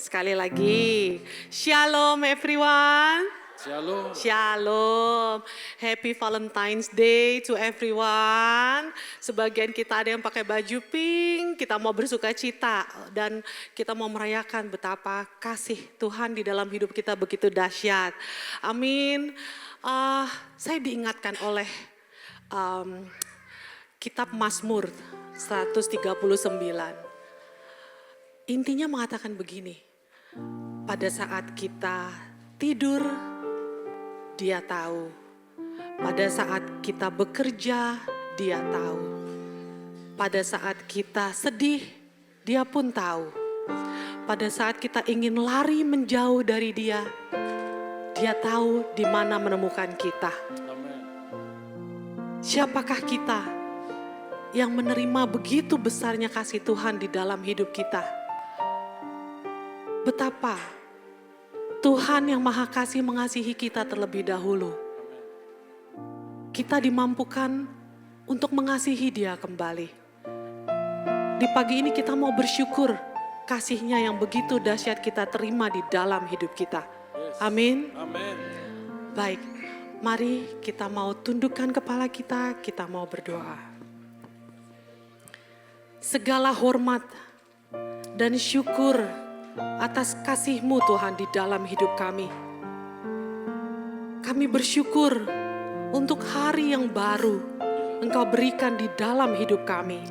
Sekali lagi, Shalom everyone. Shalom. Shalom. Happy Valentine's Day to everyone. Sebagian kita ada yang pakai baju pink, kita mau bersuka cita dan kita mau merayakan betapa kasih Tuhan di dalam hidup kita begitu dahsyat. Amin. Saya diingatkan oleh kitab Mazmur 139. Intinya mengatakan begini, pada saat kita tidur, Dia tahu. Pada saat kita bekerja, Dia tahu. Pada saat kita sedih, Dia pun tahu. Pada saat kita ingin lari menjauh dari Dia, Dia tahu di mana menemukan kita. Amen. Siapakah kita yang menerima begitu besarnya kasih Tuhan di dalam hidup kita? Betapa Tuhan yang Maha Kasih mengasihi kita terlebih dahulu. Kita dimampukan untuk mengasihi Dia kembali. Di pagi ini kita mau bersyukur kasih-Nya yang begitu dahsyat kita terima di dalam hidup kita. Amin. Amin. Baik, mari kita mau tundukkan kepala kita, kita mau berdoa. Segala hormat dan syukur atas kasih-Mu Tuhan di dalam hidup kami. Kami bersyukur untuk hari yang baru Engkau berikan di dalam hidup kami.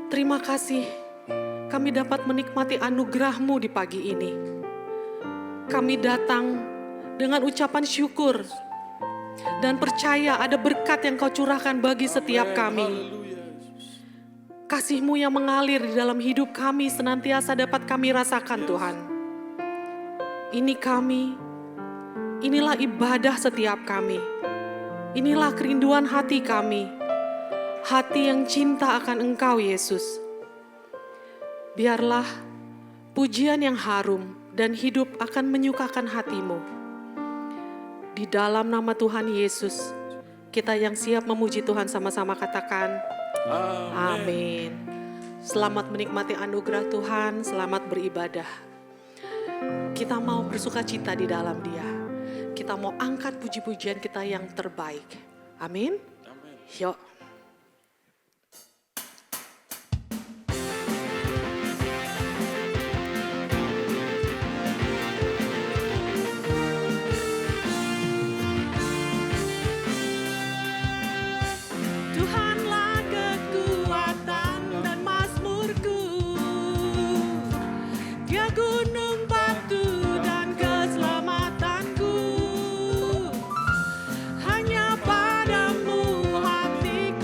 Terima kasih kami dapat menikmati anugerah-Mu di pagi ini. Kami datang dengan ucapan syukur dan percaya ada berkat yang Kau curahkan bagi setiap kami. Kasih-Mu yang mengalir di dalam hidup kami senantiasa dapat kami rasakan Tuhan. Ini kami, inilah ibadah setiap kami. Inilah kerinduan hati kami. Hati yang cinta akan Engkau Yesus. Biarlah pujian yang harum dan hidup akan menyukakan hati-Mu. Di dalam nama Tuhan Yesus, kita yang siap memuji Tuhan sama-sama katakan, amin. Selamat menikmati anugerah Tuhan, selamat beribadah. Kita mau bersuka cita di dalam Dia. Kita mau angkat puji-pujian kita yang terbaik. Amin. Yuk. Hanya padamu hatiku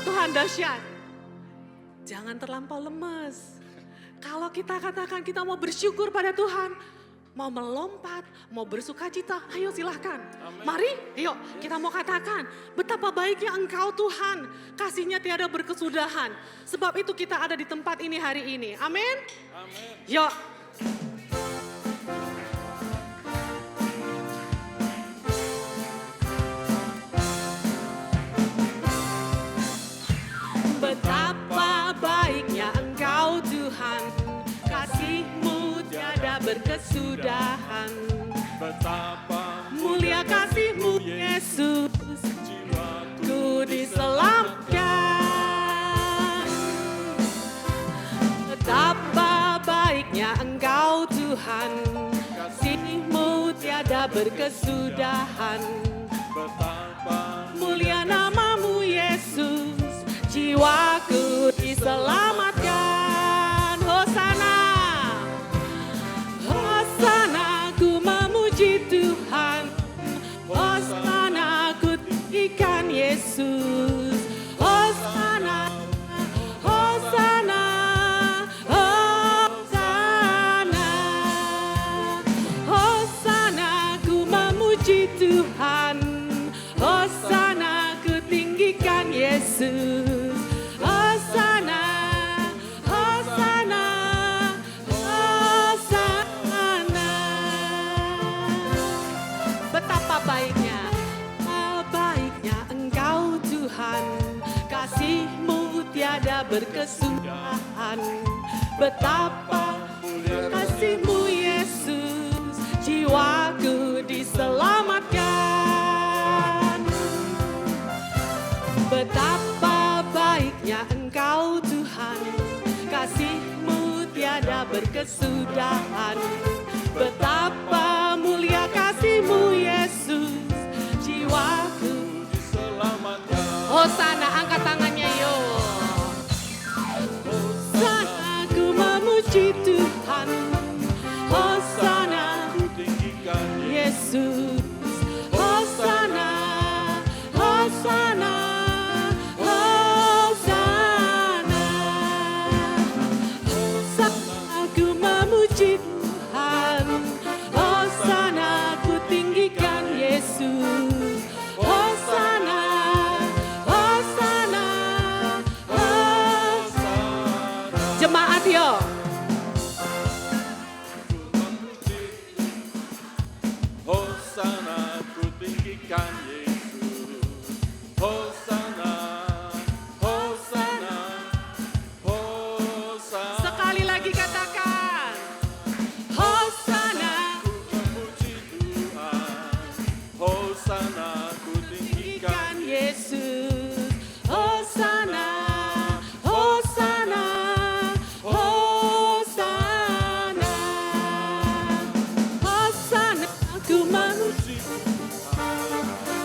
Tuhan dahsyat. Jangan terlampau lemes. Kalau kita katakan kita mau bersyukur pada Tuhan, mau melompat, mau bersukacita, ayo silahkan. Mari, yuk kita mau katakan betapa baiknya Engkau Tuhan, kasih-Nya tiada berkesudahan. Sebab itu kita ada di tempat ini hari ini. Amin. Yuk. Betapa baiknya Engkau Tuhan, kasih-Mu tiada berkesudahan. Betapa mulia kasih-Mu Yesus, jiwaku diselamatkan. Betapa baiknya Engkau Tuhan, kasih-Mu tiada berkesudahan. Betapa mulia nama-Mu Yesus, jiwaku diselamatkan. Hosana, Hosana, ku memuji Tuhan. Hosana, ku tinggikan Yesus. Hosana, Hosana, Hosana, Hosana, ku memuji Tuhan. Hosana, ku tinggikan Yesus. Kasih-Mu tiada berkesudahan. Betapa mulia kasih-Mu Yesus, jiwaku diselamatkan. Betapa baiknya Engkau Tuhan, kasih-Mu tiada berkesudahan. Betapa mulia kasih-Mu Yesus, jiwaku diselamatkan. Hosana, angkat tangannya yo. Hosana, ku memuji Tuhan. Hosana, ku tinggikan Yesus. Hosana, Hosana, Hosana. Hosana, ku memuji Tuhan. Hosana, ku tinggikan Yesus. Hosana, jemaat yo. Hosana, ku tinggikan Yesus. Hosana, Hosana, Hosana. Sekali lagi katakan. Hosana, ku memuji Tuhan. Hosana, ku tinggikan Yesus. Hosana, Hosana, Hosana, Hosana, ku memuji Tuhan.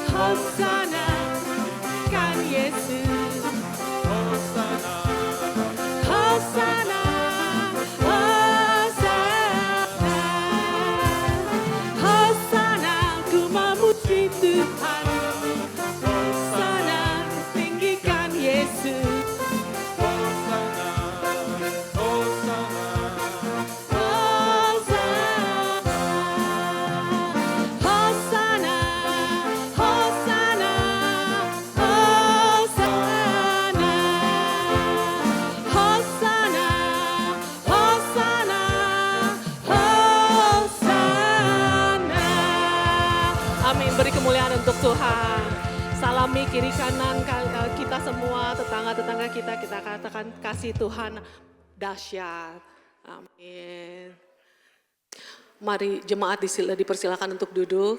Hosana, kan Yesus. Hosana, Hosana, Hosana, Hosana, ku memuji Tuhan. Hosana, tinggikan Yesus. Hosana, Hosana, Hosana, Hosana, Hosana, Hosana, Hosana, Hosana. Amin, beri kemuliaan untuk Tuhan. Salami kiri kanan kita semua, tetangga-tetangga kita katakan kasih Tuhan dahsyat. Amin. Mari jemaat dipersilakan untuk duduk.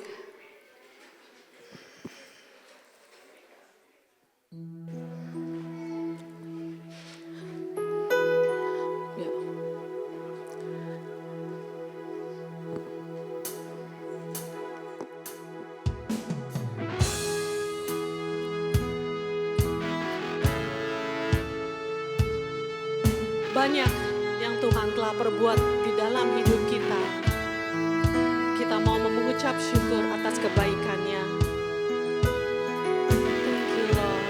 Ya. Banyak yang Tuhan telah perbuat di dalam hidup kita. Kita mau mengucap syukur atas kebaikan-Nya. Thank you, Lord.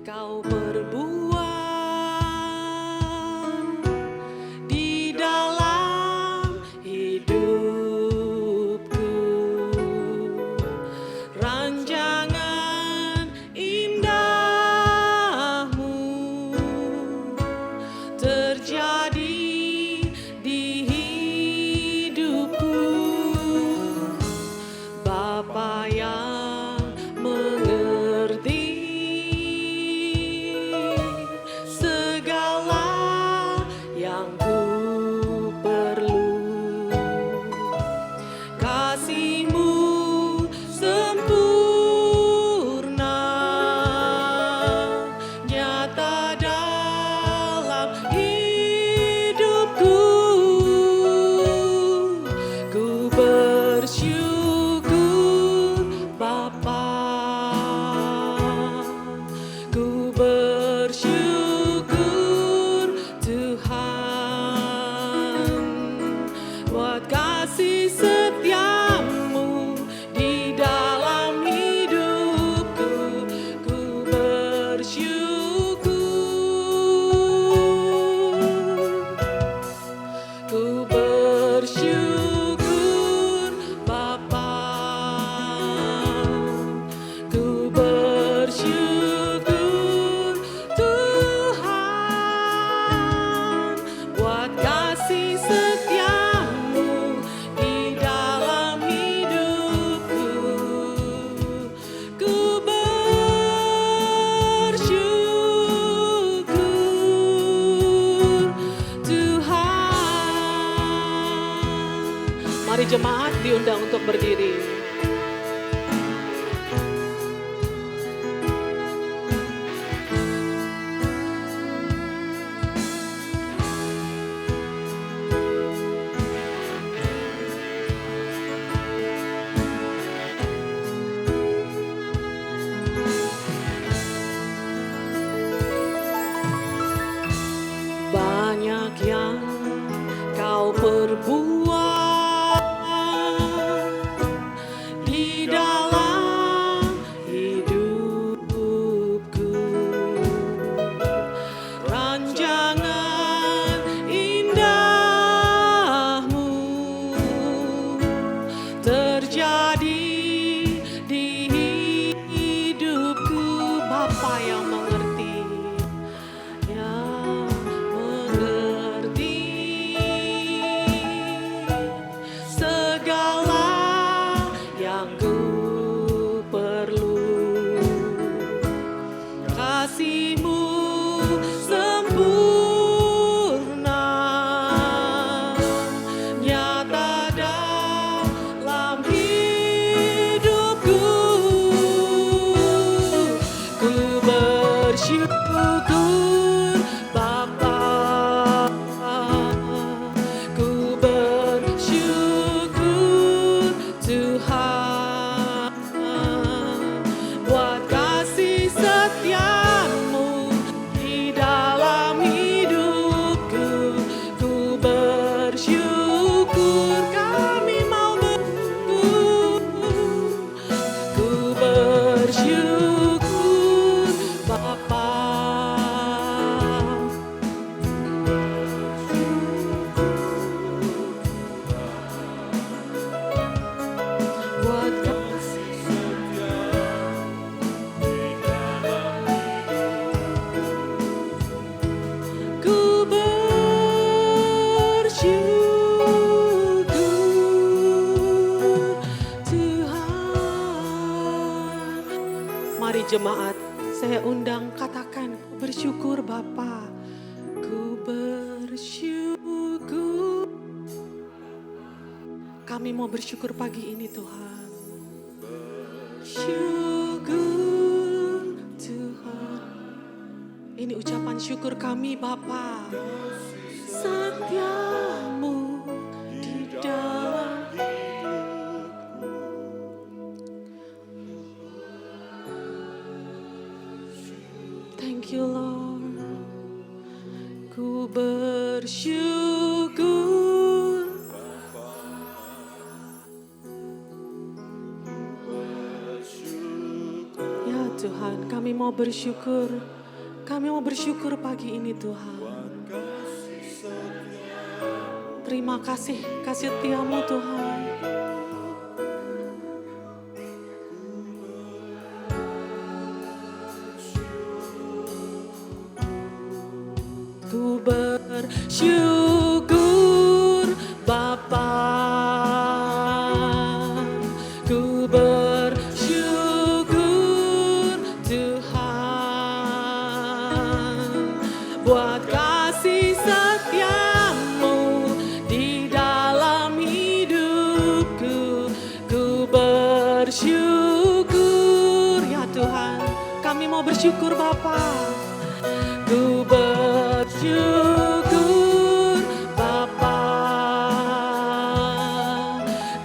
Kau berbuat di dalam hidupku, rancangan indahmu terjadi di hidupku. Bapa yang mengerti segala yang ku perlu, kasih-Mu sempurna nyata dalam hidupku. Ku bersyukur Bapa, ku bersyukur Tuhan buat kasih setia-Mu di dalam hidupku. Ku bersyukur Bapa, ku bersyukur Tuhan buat kasih setia-Mu di dalam hidupku. Ku bersyukur Tuhan. Mari jemaat diundang untuk berdiri. Banyak yang Kau perbuat di dalam hidupku, rancangan indahmu terjadi di hidupku. Bapa yang mengerti, yang mengerti segala yang ku perlu, kasih-Mu sempurna nyata dalam hidupku. Ku bersyukur Bapa, ku bersyukur Tuhan buat kasih setia-Mu di dalam hidupku. Ku bersyukur, kami mau bersyukur. Ku bersyukur Bapa, buat kasih ku bersyukur Tuhan. Mari jemaat, saya undang katakan bersyukur Bapa. Ku bersyukur. Kami mau bersyukur pagi ini Tuhan. Syukur Tuhan. Ini ucapan syukur kami Bapa. Setia-Mu di dalam Thank you Lord. Ku bersyukur. Ya Tuhan, Tuhan, kami mau bersyukur. Kami mau bersyukur pagi ini Tuhan. Terima kasih, kasih setiamu Tuhan. Ku bersyukur Bapa, ku bersyukur Tuhan buat kasih setiamu di dalam hidupku. Ku bersyukur ya Tuhan, kami mau bersyukur Bapa. Ku bersyukur Bapa,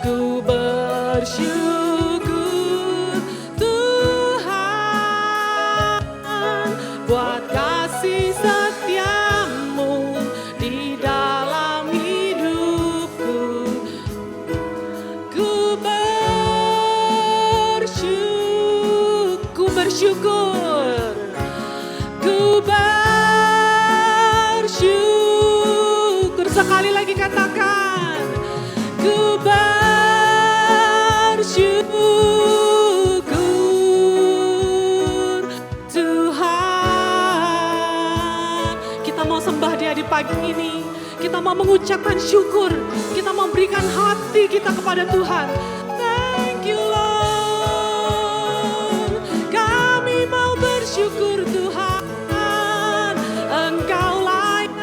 ku bersyukur Tuhan buat kasih setiamu di dalam hidupku. Ku bersyukur, ku bersyukur. Sekali lagi katakan, ku bersyukur Tuhan. Kita mau sembah Dia di pagi ini. Kita mau mengucapkan syukur. Kita mau berikan hati kita kepada Tuhan. Thank you Lord. Kami mau bersyukur Tuhan. Engkau layak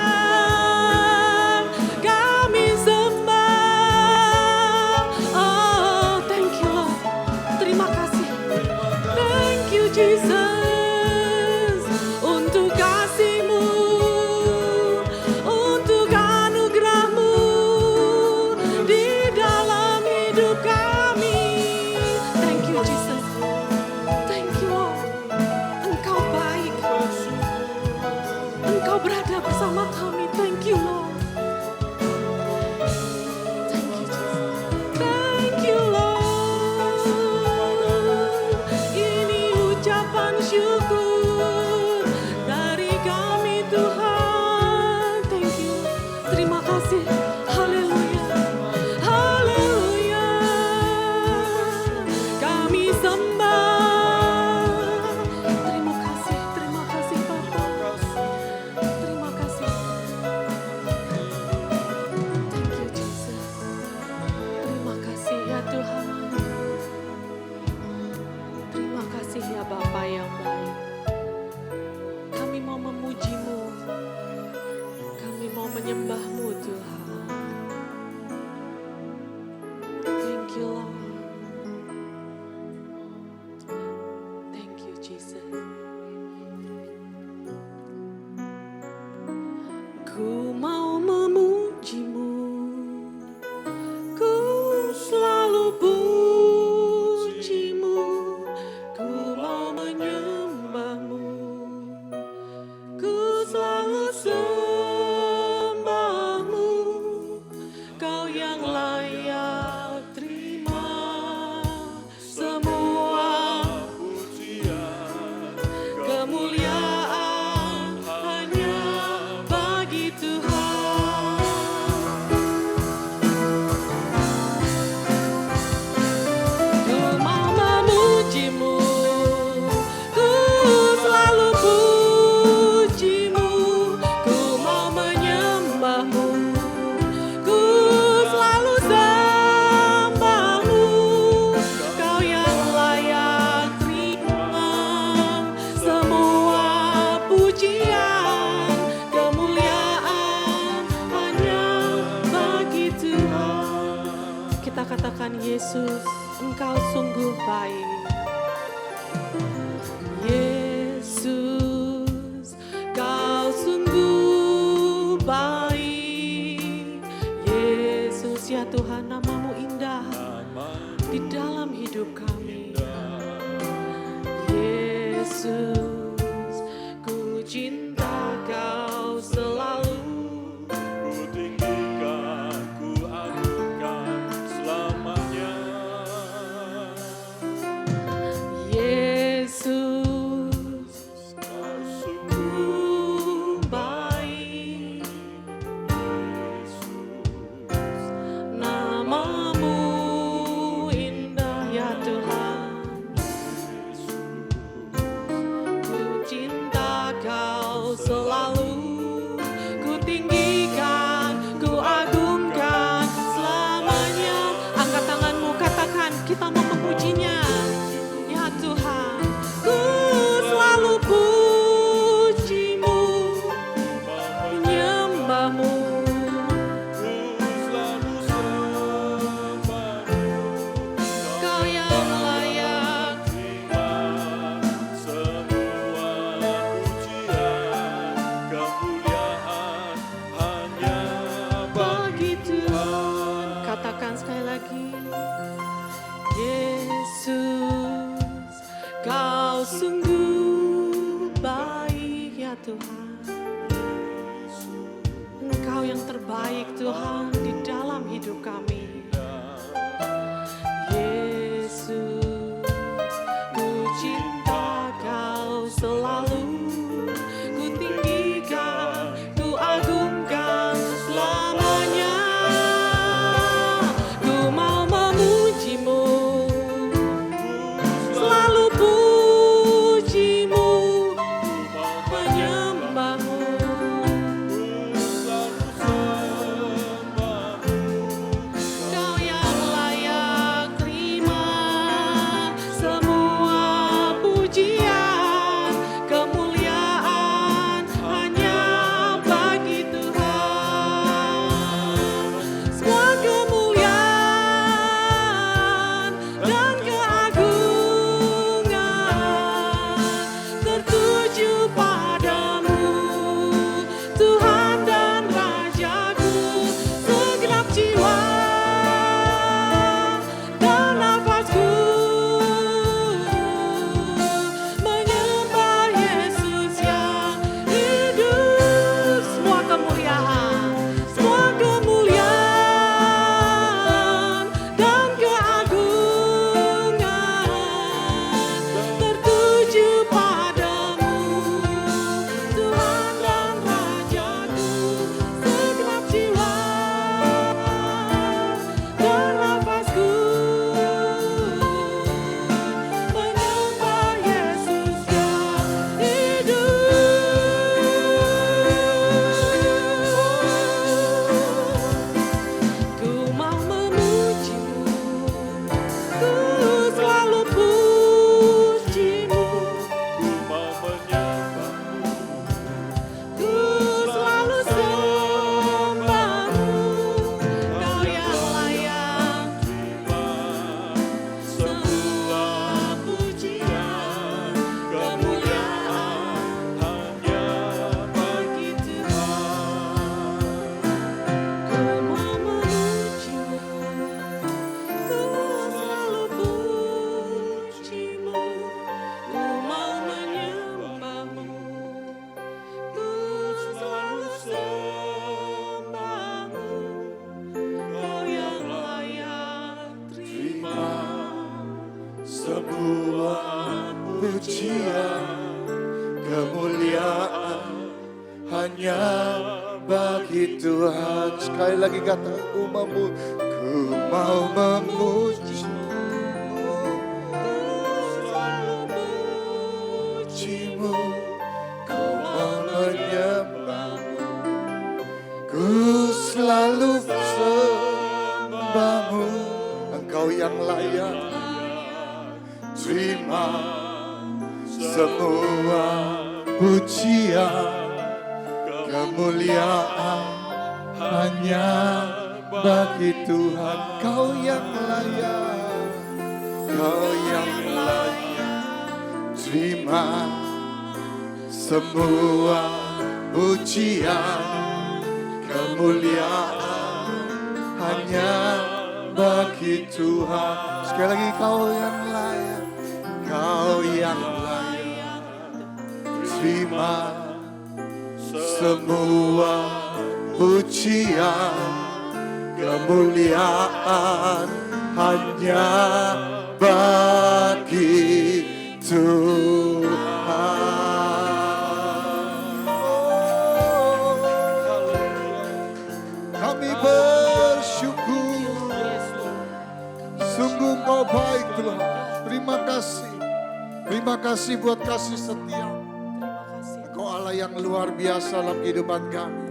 kami sembah. Oh, thank you Lord. Terima kasih. Thank you Jesus untuk kasih-Mu, untuk anugerah-Mu di dalam hidup kami. Thank you Jesus. Thank you Lord. Engkau baik. Engkau berada bersama kami. Thank you Lord. Thank you Jesus. Thank you Lord. Ini ucapan syukur dari kami Tuhan. Thank you. Terima kasih. Haleluya. Haleluya. Kami sembah. Terima kasih Bapa. Terima kasih. Thank you Jesus. Terima kasih ya Tuhan. Terima kasih ya Bapa yang baik. Kami mau memuji-Mu. Kami mau menyembah-Mu Tuhan. Thank you Lord. Thank you Jesus. Ku mau memuji-Mu, ku selalu puji-Mu, ku mau menyembah-Mu, ku selalu sembah-Mu. Kau yang layak terima semua pujian, kemuliaan hanya bagi Tuhan. Ku mau memuji-Mu, ku selalu puji-Mu, ku mau menyembah-Mu, ku selalu sembah-Mu. Kau yang layak terima semua pujian, kemuliaan hanya bagi Tuhan. Kita katakan Yesus, Engkau sungguh baik. Yesus, Kau sungguh baik. Yesus ya Tuhan, nama-Mu indah di dalam hidup kami. Yesus, ku cinta Kau selalu. ku tinggikan, ku agungkan selamanya. Yesus, Kau selalu ku tinggikan, ku agungkan selamanya. Angkat tanganmu, katakan kita mau memujinya. Ya Tuhan, ku selalu pujimu, menyembahmu. Kau yang layak, begitu. Katakan sekali lagi. Yesus, kau sungguh baik ya Tuhan. Engkau yang terbaik Tuhan di dalam hidup kami. Yesus, ku cinta kau selalu, ku tinggikan, ku agungkan selamanya. Ku mau memujimu, selalu pujimu, menyembahmu. Kau yang layak terima semua pujian, kemuliaan hanya bagi Tuhan. Semua kemuliaan dan keagungan tertuju padamu, Tuhan dan Rajaku. Segenap jiwa dan nafasku menyembah Yesus yang hidup. Semua kemuliaan dan keagungan tertuju padamu, Tuhan dan Rajaku. Segenap jiwa dan nafasku menyembah Yesus yang hidup. Ku mau memujimu, ku selalu pujimu, ku selalu sembahmu. Kau yang layak semua pujian, kemuliaan bagi Tuhan. Ku mau memujimu, ku selalu pujimu, ku mau menyembahmu, ku selalu sembahmu. Kau yang layak terima Semua pujian, kemuliaan hanya bagi Tuhan. Sekali lagi kata umatmu, ku mau memujimu, pujimu, ku mau menyembahmu, ku selalu sembahmu. Engkau yang layak terima semua pujian, kemuliaan hanya bagi Tuhan. Kau yang layak, kau yang layak terima semua pujian, kemuliaan hanya bagi Tuhan. Sekali lagi, kau yang layak, kau yang layak terima semua pujian, kemuliaan hanya bagi Tuhan. Kami bersyukur, sungguh Engkau baik Tuhan. Terima kasih buat kasih setia. Engkau Allah yang yang luar biasa dalam kehidupan kami.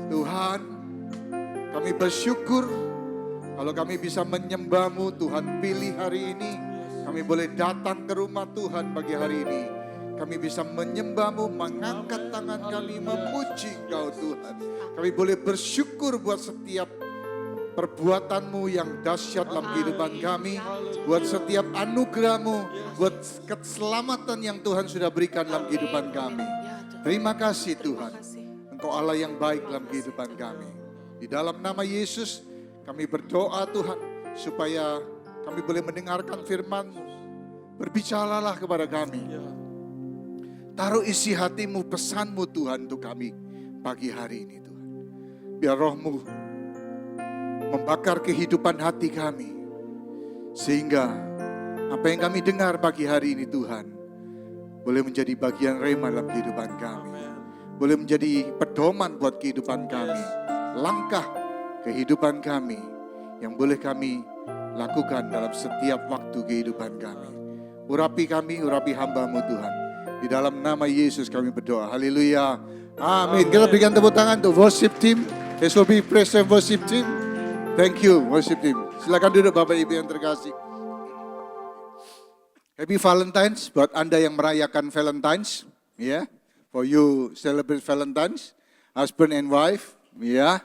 Tuhan, kami bersyukur kalau kami bisa menyembah-Mu. Tuhan, pilih hari ini kami boleh datang ke rumah Tuhan pagi hari ini. Kami bisa menyembah-Mu, mengangkat tangan kami, memuji Engkau Tuhan. Kami boleh bersyukur buat setiap perbuatan-Mu yang dahsyat dalam kehidupan kami. Buat setiap anugerah-Mu, buat keselamatan yang Tuhan sudah berikan dalam kehidupan kami. Terima kasih Tuhan. Engkau Allah yang baik dalam kehidupan kami. Di dalam nama Yesus kami berdoa Tuhan, supaya kami boleh mendengarkan firman-Mu. Berbicaralah kepada kami. Taruh isi hati-Mu, pesan-Mu Tuhan untuk kami pagi hari ini Tuhan. Biar Roh-Mu membakar kehidupan hati kami. Sehingga apa yang kami dengar pagi hari ini Tuhan, boleh menjadi bagian rema dalam kehidupan kami. Boleh menjadi pedoman buat kehidupan kami. Langkah kehidupan kami yang boleh kami lakukan dalam setiap waktu kehidupan kami. Urapi kami, urapi hamba-Mu Tuhan. Di dalam nama Yesus kami berdoa. Haleluya. Amin. Kita berikan tepuk tangan untuk worship team. SOB Praise and Worship Team. Thank you worship team. Silakan duduk Bapak Ibu yang terkasih. Happy Valentine's buat Anda yang merayakan Valentine's. Ya. Yeah. For you celebrate Valentine's. Husband and wife. Ya.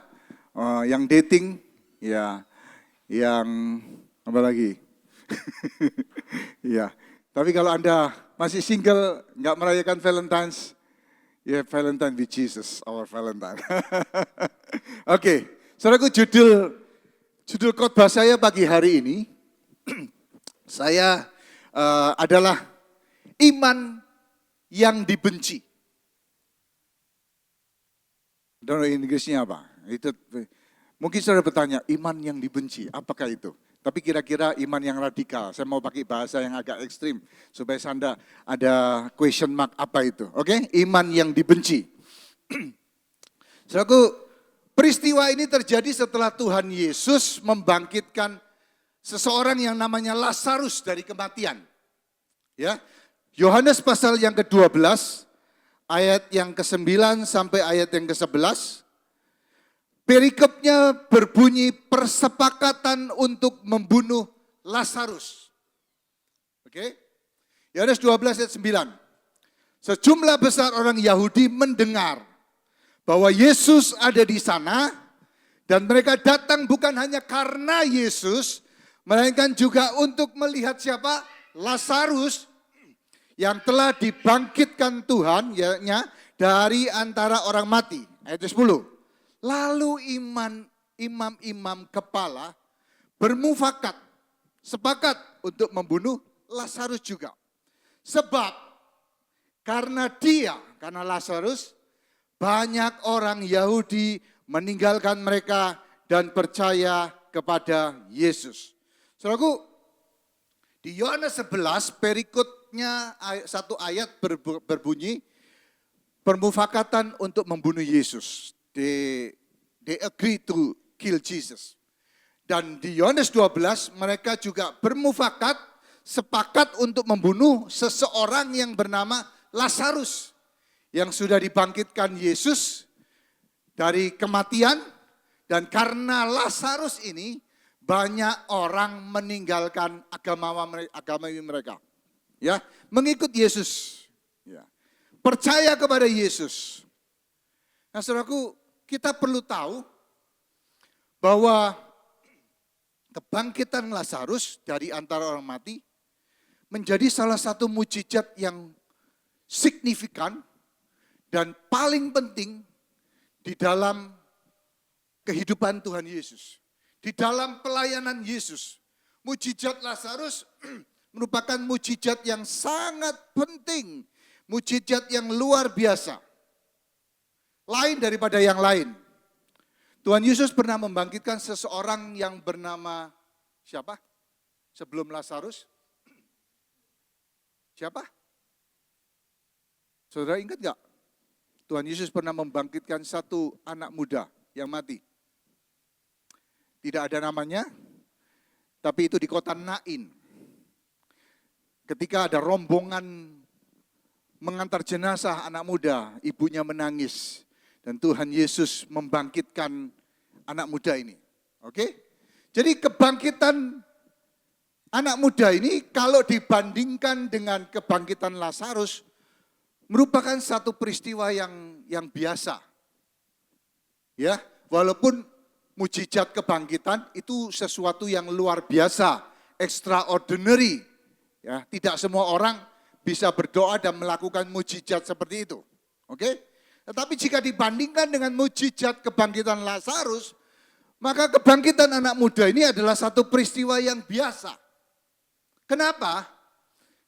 Yeah. Yang dating. Ya. Yeah. Yang apa lagi? Ya. Yeah. Tapi kalau Anda masih single, nggak merayakan Valentine's, ya Valentine with Jesus, our Valentine. Oke, saudaraku, judul khotbah saya pagi hari ini, saya adalah iman yang dibenci. Don't know Inggrisnya apa? Itu mungkin saudara bertanya, iman yang dibenci, apakah itu? Tapi kira-kira iman yang radikal. Saya mau pakai bahasa yang agak ekstrim supaya Anda ada question mark apa itu. Oke? Iman yang dibenci. Saudaraku, peristiwa ini terjadi setelah Tuhan Yesus membangkitkan seseorang yang namanya Lazarus dari kematian. Ya. Yohanes pasal yang ke-12 ayat yang ke-9 sampai ayat yang ke-11. Perikopnya berbunyi persepakatan untuk membunuh Lazarus. Oke? Yohanes 12 ayat 9. Sejumlah besar orang Yahudi mendengar bahwa Yesus ada di sana dan mereka datang bukan hanya karena Yesus, melainkan juga untuk melihat siapa? Lazarus yang telah dibangkitkan Tuhan dari antara orang mati. Ayat 10. Lalu imam-imam kepala sepakat untuk membunuh Lazarus juga. Sebab karena Lazarus, banyak orang Yahudi meninggalkan mereka dan percaya kepada Yesus. Saudaraku, di Yohanes 11 perikutnya satu ayat berbunyi, permufakatan untuk membunuh Yesus. They agree to kill Jesus. Dan di Yohanes 12 mereka juga sepakat untuk membunuh seseorang yang bernama Lazarus. Yang sudah dibangkitkan Yesus dari kematian. Dan karena Lazarus ini banyak orang meninggalkan agama mereka. Ya, mengikut Yesus. Ya. Percaya kepada Yesus. Nah saudaraku, kita perlu tahu bahwa kebangkitan Lazarus dari antara orang mati menjadi salah satu mukjizat yang signifikan dan paling penting di dalam kehidupan Tuhan Yesus. Di dalam pelayanan Yesus. Mukjizat Lazarus merupakan mukjizat yang sangat penting. Mukjizat yang luar biasa. Lain daripada yang lain. Tuhan Yesus pernah membangkitkan seseorang yang bernama siapa? Sebelum Lazarus? Siapa? Saudara ingat gak? Tuhan Yesus pernah membangkitkan satu anak muda yang mati. Tidak ada namanya, tapi itu di kota Nain. Ketika ada rombongan mengantar jenazah anak muda, ibunya menangis. Dan Tuhan Yesus membangkitkan anak muda ini. Oke? Jadi kebangkitan anak muda ini kalau dibandingkan dengan kebangkitan Lazarus merupakan satu peristiwa yang biasa. Ya, walaupun mujizat kebangkitan itu sesuatu yang luar biasa, extraordinary. Ya, tidak semua orang bisa berdoa dan melakukan mujizat seperti itu. Oke? Tetapi jika dibandingkan dengan mujizat kebangkitan Lazarus, maka kebangkitan anak muda ini adalah satu peristiwa yang biasa. Kenapa?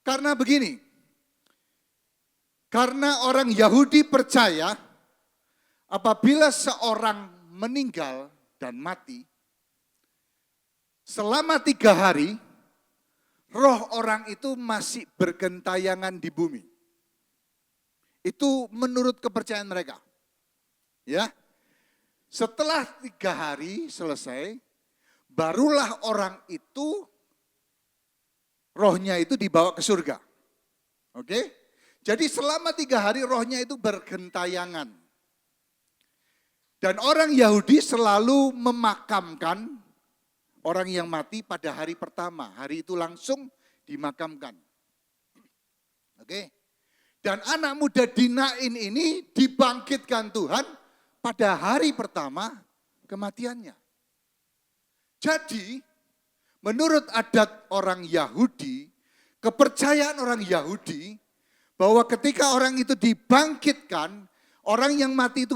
Karena begini. Karena orang Yahudi percaya apabila seorang meninggal dan mati, selama 3 hari, roh orang itu masih bergentayangan di bumi. Itu menurut kepercayaan mereka. Ya. Setelah 3 hari selesai, barulah orang itu, rohnya itu dibawa ke surga. Oke? Jadi selama 3 hari rohnya itu bergentayangan. Dan orang Yahudi selalu memakamkan orang yang mati pada hari pertama. Hari itu langsung dimakamkan. Oke? Dan anak muda Dinain ini dibangkitkan Tuhan pada hari pertama kematiannya. Jadi, menurut adat orang Yahudi, kepercayaan orang Yahudi, bahwa ketika orang itu dibangkitkan, orang yang mati itu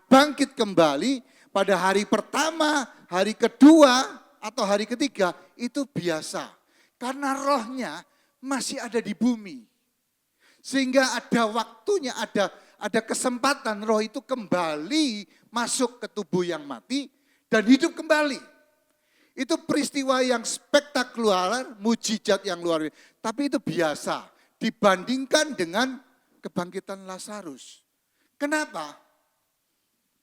bangkit kembali pada hari pertama, hari kedua, atau hari ketiga, itu biasa. Karena rohnya masih ada di bumi. Sehingga ada waktunya, ada kesempatan roh itu kembali masuk ke tubuh yang mati dan hidup kembali. Itu peristiwa yang spektakuler, mujizat yang luar biasa. Tapi itu biasa dibandingkan dengan kebangkitan Lazarus. Kenapa?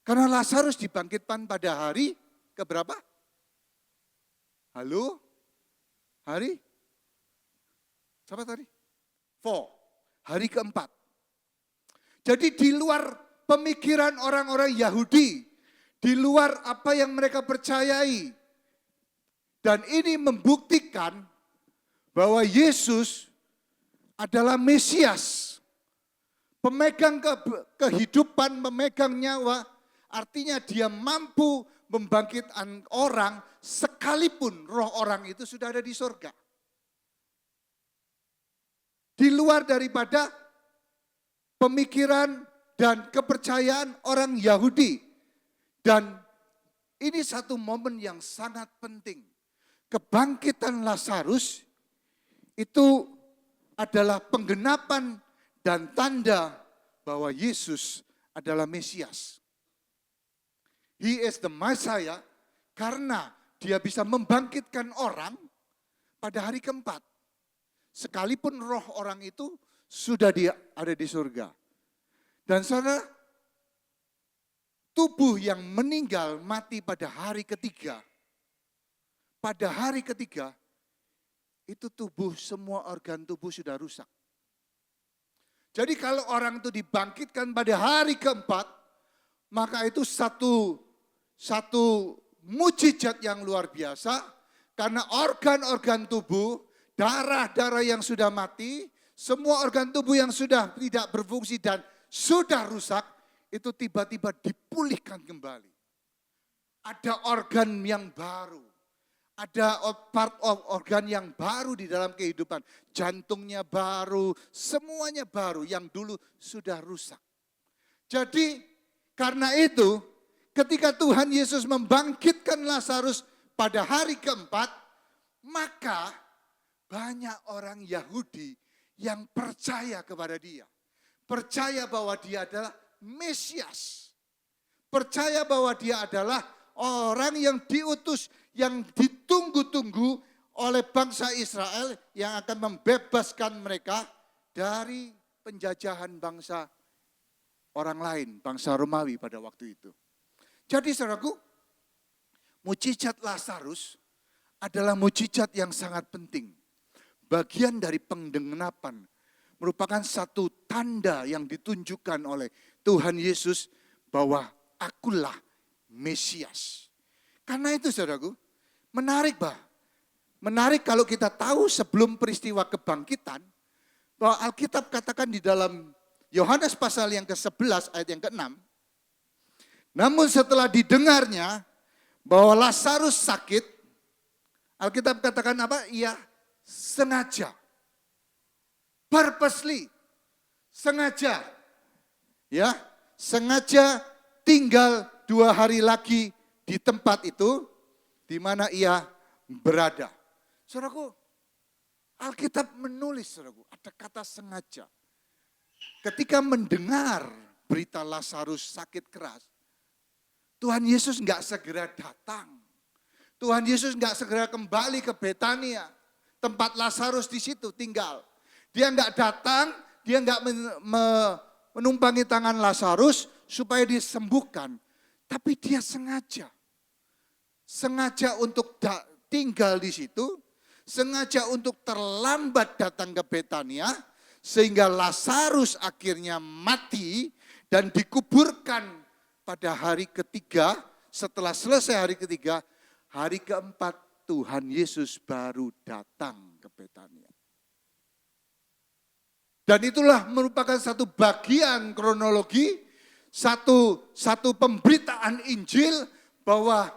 Karena Lazarus dibangkitkan pada hari keberapa? Halo? Hari? Siapa tadi? 4. Hari keempat. Jadi di luar pemikiran orang-orang Yahudi, di luar apa yang mereka percayai. Dan ini membuktikan bahwa Yesus adalah Mesias. Pemegang kehidupan, pemegang nyawa, artinya dia mampu membangkitkan orang sekalipun roh orang itu sudah ada di surga. Di luar daripada pemikiran dan kepercayaan orang Yahudi. Dan ini satu momen yang sangat penting. Kebangkitan Lazarus itu adalah penggenapan dan tanda bahwa Yesus adalah Mesias. He is the Messiah karena dia bisa membangkitkan orang pada hari keempat. Sekalipun roh orang itu sudah ada di surga. Dan saudara, tubuh yang meninggal mati pada hari ketiga, itu tubuh, semua organ tubuh sudah rusak. Jadi kalau orang itu dibangkitkan pada hari keempat, maka itu satu mujizat yang luar biasa, karena organ-organ tubuh, darah-darah yang sudah mati, semua organ tubuh yang sudah tidak berfungsi dan sudah rusak, itu tiba-tiba dipulihkan kembali. Ada organ yang baru, ada part of organ yang baru di dalam kehidupan. Jantungnya baru, semuanya baru yang dulu sudah rusak. Jadi karena itu ketika Tuhan Yesus membangkitkan Lazarus pada hari keempat, maka banyak orang Yahudi yang percaya kepada dia. Percaya bahwa dia adalah Mesias. Percaya bahwa dia adalah orang yang diutus, yang ditunggu-tunggu oleh bangsa Israel yang akan membebaskan mereka dari penjajahan bangsa orang lain, bangsa Romawi pada waktu itu. Jadi saudaraku, mujizat Lazarus adalah mujizat yang sangat penting. Bagian dari penggenapan, merupakan satu tanda yang ditunjukkan oleh Tuhan Yesus bahwa akulah Mesias. Karena itu saudaraku, menarik bah. Menarik kalau kita tahu sebelum peristiwa kebangkitan, bahwa Alkitab katakan di dalam Yohanes pasal yang ke-11 ayat yang ke-6, namun setelah didengarnya bahwa Lazarus sakit, Alkitab katakan apa? Ia sengaja, purposely, sengaja, ya, sengaja tinggal 2 hari lagi di tempat itu, di mana ia berada. Saudaraku, Alkitab menulis, saudaraku, ada kata sengaja. Ketika mendengar berita Lazarus sakit keras, Tuhan Yesus nggak segera datang. Tuhan Yesus nggak segera kembali ke Betania, tempat Lazarus di situ tinggal. Dia nggak datang, dia nggak menumpangi tangan Lazarus supaya disembuhkan. Tapi dia sengaja untuk tinggal di situ, sengaja untuk terlambat datang ke Betania, sehingga Lazarus akhirnya mati dan dikuburkan pada hari ketiga. Setelah selesai hari ketiga, hari keempat Tuhan Yesus baru datang ke Betania. Dan itulah merupakan satu bagian kronologi, satu pemberitaan Injil bahwa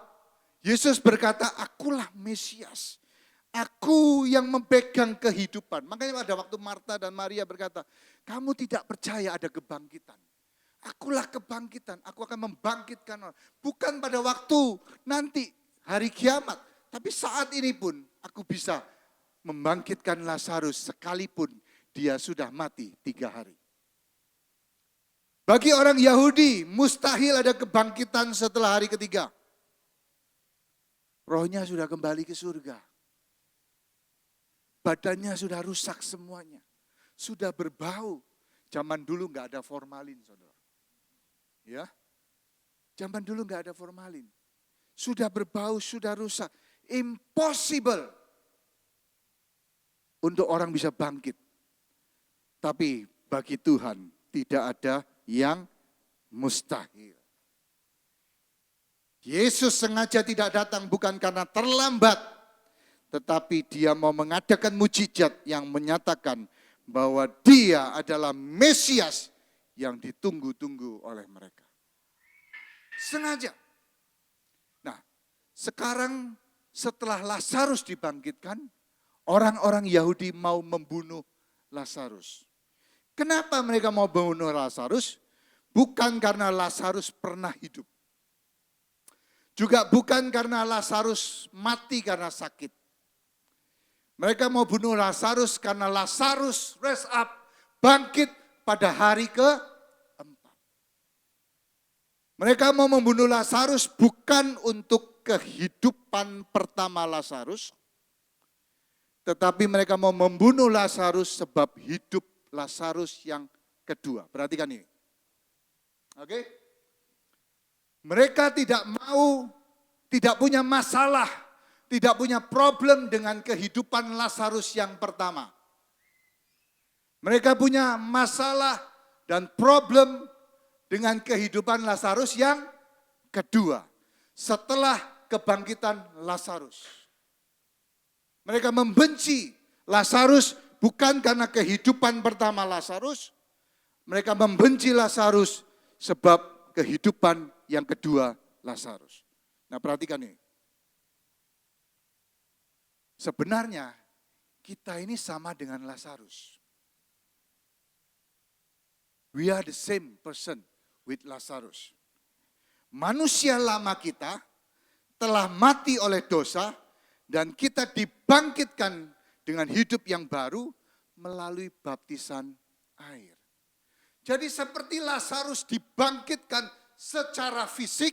Yesus berkata, akulah Mesias. Aku yang memegang kehidupan. Makanya pada waktu Marta dan Maria berkata, kamu tidak percaya ada kebangkitan. Akulah kebangkitan, aku akan membangkitkan orang. Bukan pada waktu nanti hari kiamat. Tapi saat ini pun aku bisa membangkitkan Lazarus sekalipun dia sudah mati 3 hari. Bagi orang Yahudi mustahil ada kebangkitan setelah hari ketiga. Rohnya sudah kembali ke surga. Badannya sudah rusak semuanya. Sudah berbau. Zaman dulu nggak ada formalin, saudara. Ya, zaman dulu nggak ada formalin. Sudah berbau, sudah rusak. Impossible untuk orang bisa bangkit. Tapi bagi Tuhan tidak ada yang mustahil. Yesus sengaja tidak datang bukan karena terlambat, tetapi dia mau mengadakan mujizat yang menyatakan bahwa dia adalah Mesias yang ditunggu-tunggu oleh mereka. Sengaja. Nah, sekarang setelah Lazarus dibangkitkan, orang-orang Yahudi mau membunuh Lazarus. Kenapa mereka mau membunuh Lazarus? Bukan karena Lazarus pernah hidup. Juga bukan karena Lazarus mati karena sakit. Mereka mau bunuh Lazarus karena Lazarus raise up, bangkit pada hari ke-4. Mereka mau membunuh Lazarus bukan untuk kehidupan pertama Lazarus, tetapi mereka mau membunuh Lazarus sebab hidup Lazarus yang kedua. Perhatikan ini. Oke? Mereka tidak punya masalah, tidak punya problem dengan kehidupan Lazarus yang pertama. Mereka punya masalah dan problem dengan kehidupan Lazarus yang kedua. Setelah kebangkitan Lazarus. Mereka membenci Lazarus bukan karena kehidupan pertama Lazarus. Mereka membenci Lazarus sebab kehidupan yang kedua Lazarus. Nah, perhatikan ini. Sebenarnya kita ini sama dengan Lazarus. We are the same person with Lazarus. Manusia lama kita telah mati oleh dosa dan kita dibangkitkan dengan hidup yang baru melalui baptisan air. Jadi seperti Lazarus dibangkitkan secara fisik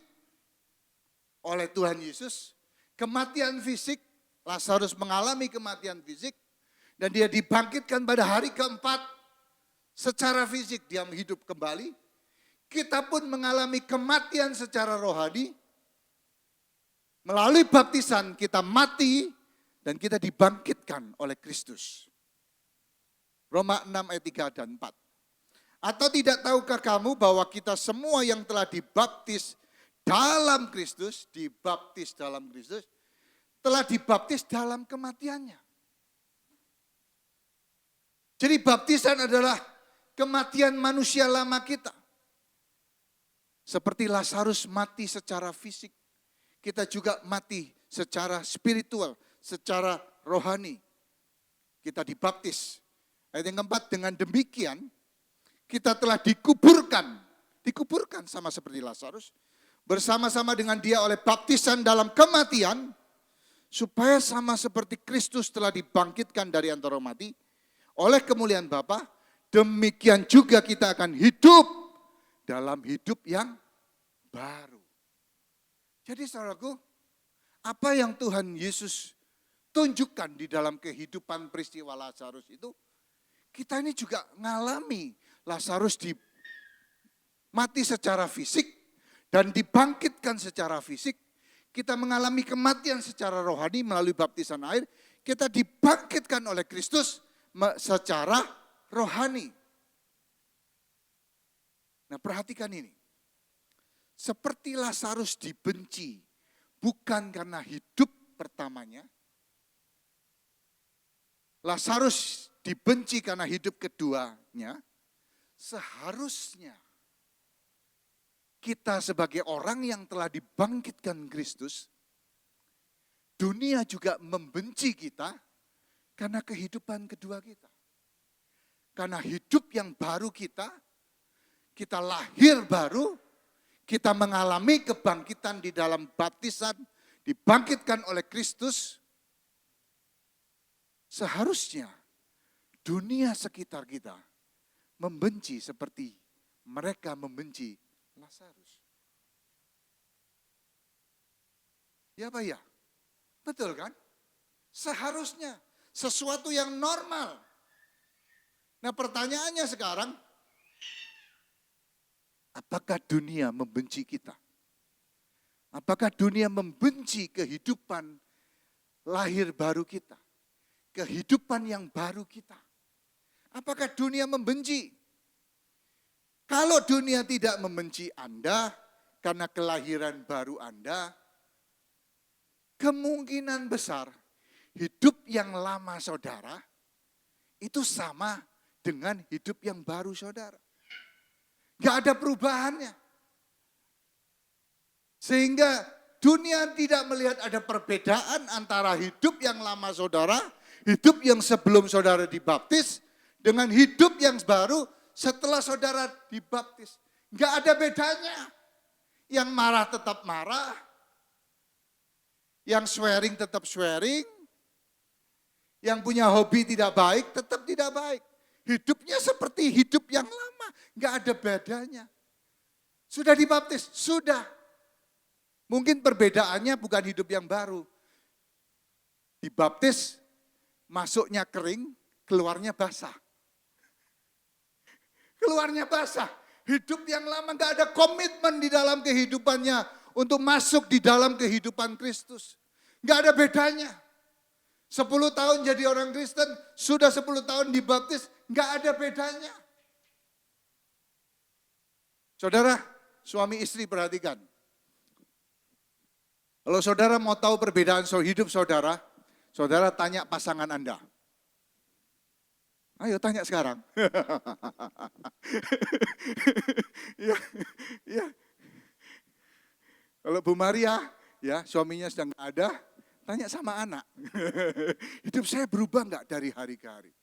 oleh Tuhan Yesus, kematian fisik, Lazarus mengalami kematian fisik, dan dia dibangkitkan pada hari keempat, secara fisik dia hidup kembali. Kita pun mengalami kematian secara rohani, melalui baptisan kita mati, dan kita dibangkitkan oleh Kristus. Roma 6 ayat 3 dan 4. Atau tidak tahukah kamu bahwa kita semua yang telah dibaptis dalam Kristus, telah dibaptis dalam kematiannya. Jadi baptisan adalah kematian manusia lama kita. Seperti Lazarus mati secara fisik, kita juga mati secara spiritual, secara rohani. Kita dibaptis. Ayat yang keempat, dengan demikian kita telah dikuburkan sama seperti Lazarus, bersama-sama dengan dia oleh baptisan dalam kematian, supaya sama seperti Kristus telah dibangkitkan dari antara mati, oleh kemuliaan Bapa, demikian juga kita akan hidup dalam hidup yang baru. Jadi saudaraku, apa yang Tuhan Yesus tunjukkan di dalam kehidupan peristiwa Lazarus itu, kita ini juga ngalami Lazarus mati secara fisik dan dibangkitkan secara fisik. Kita mengalami kematian secara rohani melalui baptisan air. Kita dibangkitkan oleh Kristus secara rohani. Nah, perhatikan ini. Seperti Lazarus dibenci bukan karena hidup pertamanya. Lazarus dibenci karena hidup keduanya. Seharusnya kita sebagai orang yang telah dibangkitkan Kristus, dunia juga membenci kita karena kehidupan kedua kita. Karena hidup yang baru kita lahir baru, kita mengalami kebangkitan di dalam baptisan, dibangkitkan oleh Kristus. Seharusnya dunia sekitar kita membenci seperti mereka membenci Lazarus. Ya Pak ya? Betul kan? Seharusnya sesuatu yang normal. Nah pertanyaannya sekarang, apakah dunia membenci kita? Apakah dunia membenci kehidupan lahir baru kita? Kehidupan yang baru kita? Apakah dunia membenci? Kalau dunia tidak membenci Anda karena kelahiran baru Anda, kemungkinan besar hidup yang lama saudara itu sama dengan hidup yang baru saudara. Gak ada perubahannya. Sehingga dunia tidak melihat ada perbedaan antara hidup yang lama saudara, hidup yang sebelum saudara dibaptis, dengan hidup yang baru setelah saudara dibaptis. Gak ada bedanya. Yang marah tetap marah. Yang swearing tetap swearing. Yang punya hobi tidak baik tetap tidak baik. Hidupnya seperti hidup yang lama. Gak ada bedanya. Sudah dibaptis? Sudah. Mungkin perbedaannya bukan hidup yang baru. Dibaptis, masuknya kering, keluarnya basah. Keluarnya basah. Hidup yang lama gak ada komitmen di dalam kehidupannya untuk masuk di dalam kehidupan Kristus. Gak ada bedanya. 10 tahun jadi orang Kristen, sudah 10 tahun dibaptis, gak ada bedanya. Saudara, suami istri perhatikan. Kalau saudara mau tahu perbedaan hidup saudara, saudara tanya pasangan Anda. Ayo tanya sekarang. ya. Kalau Bu Maria, ya suaminya sedang nggak ada, tanya sama anak. Hidup saya berubah nggak dari hari ke hari?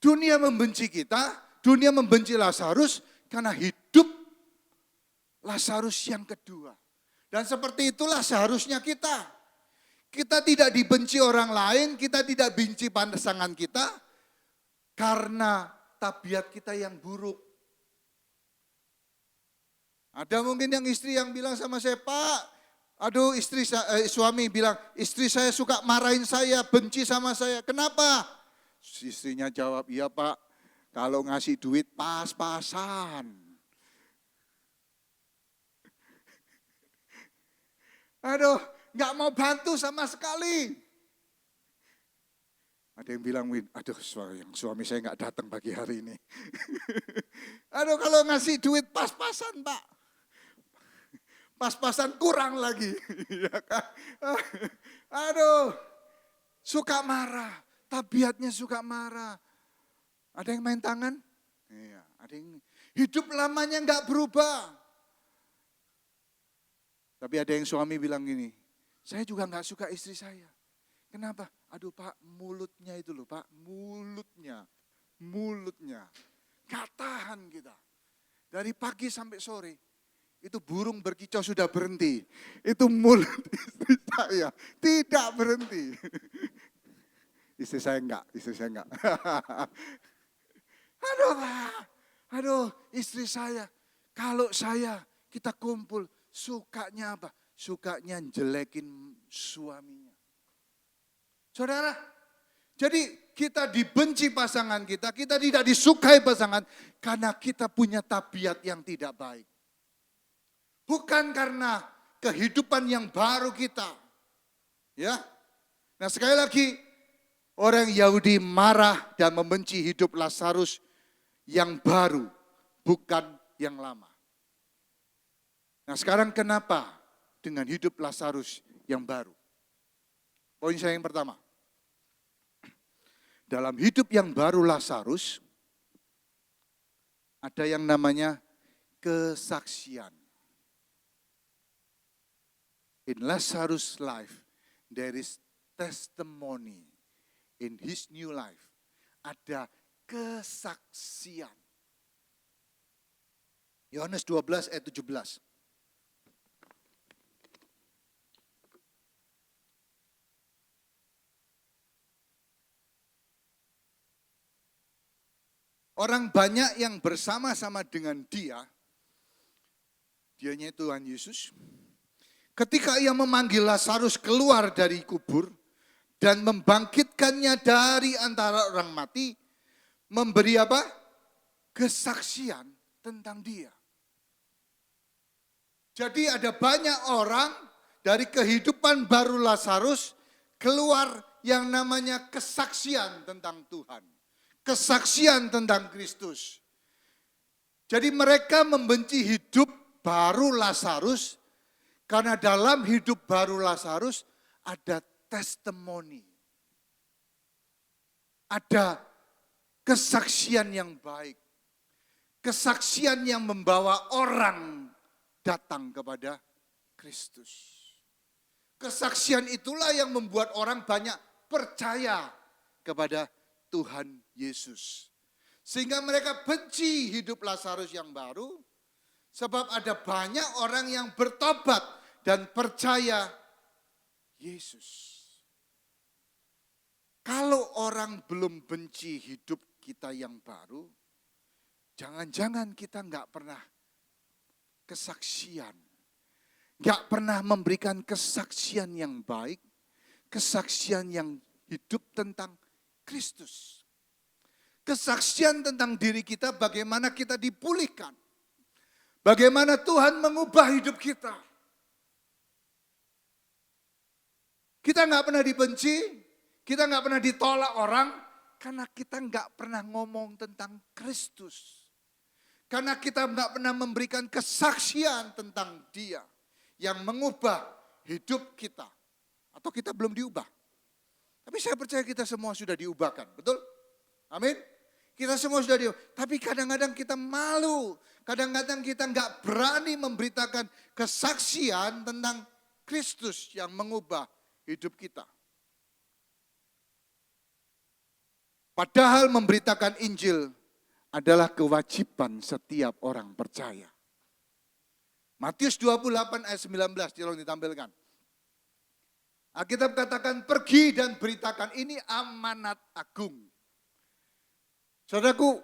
Dunia membenci kita, dunia membenci Lazarus karena hidup Lazarus yang kedua. Dan seperti itulah seharusnya kita. Kita tidak dibenci orang lain, kita tidak benci pasangan kita, karena tabiat kita yang buruk. Ada mungkin yang istri yang bilang sama saya, Pak, aduh suami bilang, istri saya suka marahin saya, benci sama saya. Kenapa? Istrinya jawab, iya Pak, kalau ngasih duit pas-pasan. Aduh, gak mau bantu sama sekali. Ada yang bilang, Win, aduh suami saya nggak datang pagi hari ini. Aduh kalau ngasih duit pas-pasan Pak. Pas-pasan kurang lagi. Ya kan? Aduh, suka marah. Tabiatnya suka marah. Ada yang main tangan? Iya, ada yang hidup lamanya nggak berubah. Tapi ada yang suami bilang gini, saya juga nggak suka istri saya. Kenapa? Aduh Pak, mulutnya itu loh Pak, mulutnya. Gak tahan kita. Dari pagi sampai sore, itu burung berkicau sudah berhenti. Itu mulut istri saya tidak berhenti. Istri saya enggak. Aduh Pak, aduh istri saya. Kalau kita kumpul, sukanya apa? Sukanya jelekin suaminya. Saudara, jadi kita dibenci pasangan kita tidak disukai pasangan karena kita punya tabiat yang tidak baik. Bukan karena kehidupan yang baru kita. Ya. Nah sekali lagi, orang Yahudi marah dan membenci hidup Lazarus yang baru, bukan yang lama. Nah sekarang kenapa dengan hidup Lazarus yang baru? Poin saya yang pertama. Dalam hidup yang baru Lazarus, ada yang namanya kesaksian. In Lazarus' life, there is testimony. In his new life, ada kesaksian. Yohanes 12 ayat 17. Orang banyak yang bersama-sama dengan dianya Tuhan Yesus. Ketika ia memanggil Lazarus keluar dari kubur dan membangkitkannya dari antara orang mati, memberi apa? Kesaksian tentang dia. Jadi ada banyak orang dari kehidupan baru Lazarus keluar yang namanya kesaksian tentang Tuhan. Kesaksian tentang Kristus. Jadi mereka membenci hidup baru Lazarus karena dalam hidup baru Lazarus ada testimoni. Ada kesaksian yang baik. Kesaksian yang membawa orang datang kepada Kristus. Kesaksian itulah yang membuat orang banyak percaya kepada Tuhan Yesus. Sehingga mereka benci hidup Lazarus yang baru. Sebab ada banyak orang yang bertobat dan percaya Yesus. Kalau orang belum benci hidup kita yang baru, jangan-jangan kita nggak pernah kesaksian. Nggak pernah memberikan kesaksian yang baik, kesaksian yang hidup tentang Kristus. Kesaksian tentang diri kita, bagaimana kita dipulihkan. Bagaimana Tuhan mengubah hidup kita. Kita nggak pernah dibenci, kita nggak pernah ditolak orang, karena kita nggak pernah ngomong tentang Kristus. Karena kita nggak pernah memberikan kesaksian tentang Dia yang mengubah hidup kita. Atau kita belum diubah. Tapi saya percaya kita semua sudah diubahkan, betul? Amin. Kita semua sudah diubah. Tapi kadang-kadang kita malu. Kadang-kadang kita nggak berani memberitakan kesaksian tentang Kristus yang mengubah hidup kita. Padahal memberitakan Injil adalah kewajiban setiap orang percaya. Matius 28 ayat 19, tolong ditampilkan. Alkitab katakan, pergi dan beritakan, ini amanat agung. Saudaraku,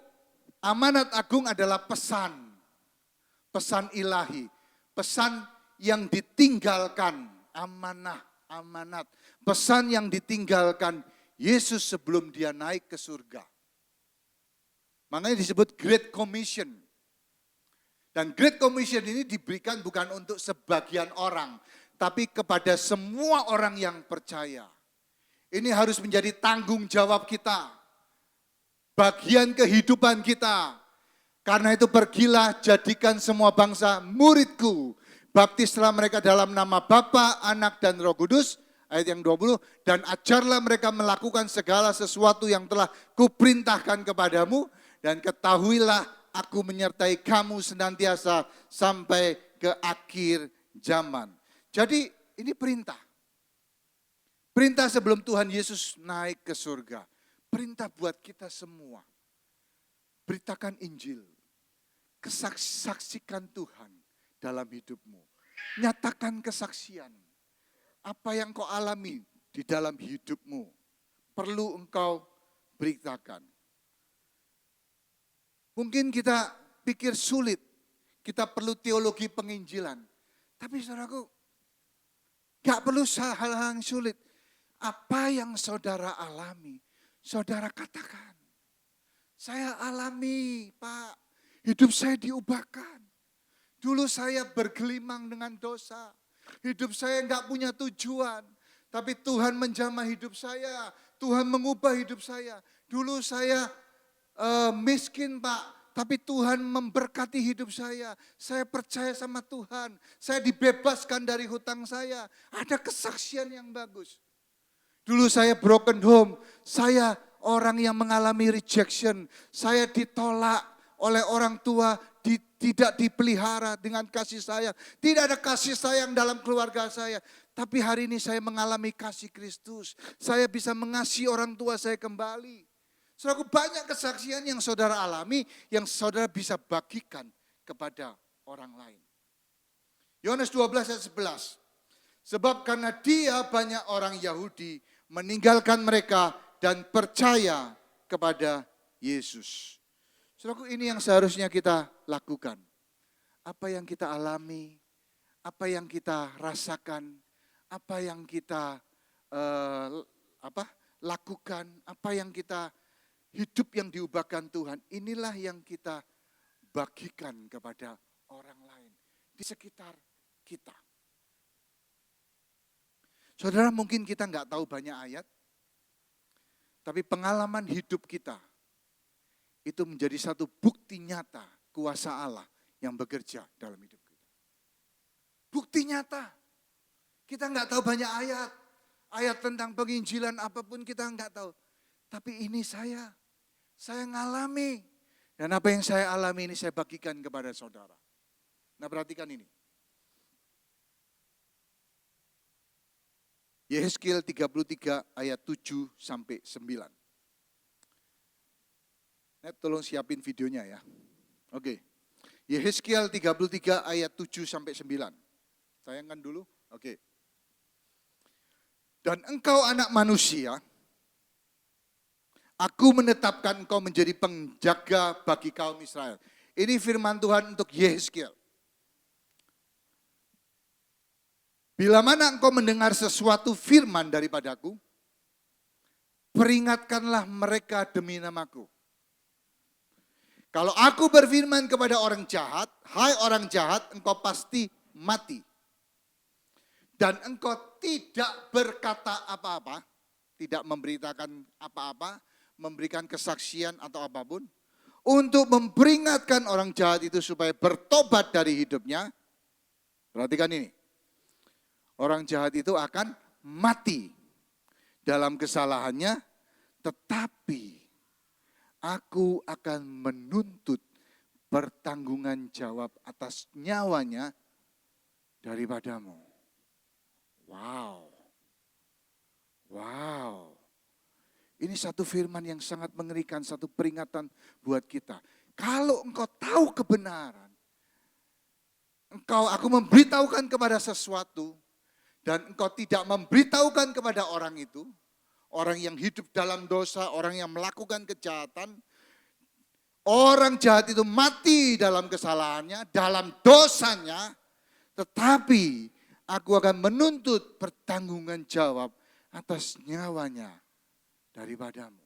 amanat agung adalah pesan. Pesan ilahi. Pesan yang ditinggalkan, amanat. Pesan yang ditinggalkan Yesus sebelum dia naik ke surga. Makanya disebut Great Commission. Dan Great Commission ini diberikan bukan untuk sebagian orang, tapi kepada semua orang yang percaya. Ini harus menjadi tanggung jawab kita. Bagian kehidupan kita. Karena itu pergilah jadikan semua bangsa muridku. Baptislah mereka dalam nama Bapa, Anak, dan Roh Kudus. Ayat yang 20. Dan ajarlah mereka melakukan segala sesuatu yang telah kuperintahkan kepadamu. Dan ketahuilah aku menyertai kamu senantiasa sampai ke akhir zaman. Jadi ini perintah. Perintah sebelum Tuhan Yesus naik ke surga. Perintah buat kita semua. Beritakan Injil. Saksikan Tuhan dalam hidupmu. Nyatakan kesaksian. Apa yang kau alami di dalam hidupmu. Perlu engkau beritakan. Mungkin kita pikir sulit. Kita perlu teologi penginjilan. Tapi saudaraku, gak perlu hal-hal yang sulit. Apa yang saudara alami, saudara katakan. Saya alami, Pak. Hidup saya diubahkan. Dulu saya bergelimang dengan dosa. Hidup saya enggak punya tujuan. Tapi Tuhan menjamah hidup saya. Tuhan mengubah hidup saya. Dulu saya miskin, Pak. Tapi Tuhan memberkati hidup saya. Saya percaya sama Tuhan. Saya dibebaskan dari hutang saya. Ada kesaksian yang bagus. Dulu saya broken home, saya orang yang mengalami rejection, saya ditolak oleh orang tua, tidak dipelihara dengan kasih sayang. Tidak ada kasih sayang dalam keluarga saya. Tapi hari ini saya mengalami kasih Kristus. Saya bisa mengasihi orang tua saya kembali. Saudara, banyak kesaksian yang saudara alami, yang saudara bisa bagikan kepada orang lain. Yohanes 12 ayat 11. Sebab karena dia banyak orang Yahudi meninggalkan mereka dan percaya kepada Yesus. Saudaraku, ini yang seharusnya kita lakukan. Apa yang kita alami, apa yang kita rasakan, apa yang kita lakukan, apa yang kita hidup yang diubahkan Tuhan. Inilah yang kita bagikan kepada orang lain di sekitar kita. Saudara, mungkin kita nggak tahu banyak ayat, tapi pengalaman hidup kita itu menjadi satu bukti nyata kuasa Allah yang bekerja dalam hidup kita. Bukti nyata. Kita nggak tahu banyak ayat, ayat tentang penginjilan apapun kita nggak tahu. Tapi ini saya ngalami. Dan apa yang saya alami ini saya bagikan kepada saudara. Nah, perhatikan ini. Yehezkiel 33 ayat 7 sampai 9. Tolong siapin videonya ya. Oke. Yehezkiel 33 ayat 7 sampai 9. Tayangkan dulu. Oke. Dan engkau anak manusia, aku menetapkan engkau menjadi penjaga bagi kaum Israel. Ini firman Tuhan untuk Yehezkiel. Bila mana engkau mendengar sesuatu firman daripadaku, peringatkanlah mereka demi namaku. Kalau aku berfirman kepada orang jahat, hai orang jahat, engkau pasti mati. Dan engkau tidak berkata apa-apa, tidak memberitakan apa-apa, memberikan kesaksian atau apapun, untuk memperingatkan orang jahat itu supaya bertobat dari hidupnya. Perhatikan ini. Orang jahat itu akan mati dalam kesalahannya, tetapi aku akan menuntut pertanggungan jawab atas nyawanya daripadamu. Wow. Wow. Ini satu firman yang sangat mengerikan, satu peringatan buat kita. Kalau engkau tahu kebenaran, aku memberitahukan kepada sesuatu, dan engkau tidak memberitahukan kepada orang itu, orang yang hidup dalam dosa, orang yang melakukan kejahatan, orang jahat itu mati dalam kesalahannya, dalam dosanya, tetapi aku akan menuntut pertanggungan jawab atas nyawanya daripadamu.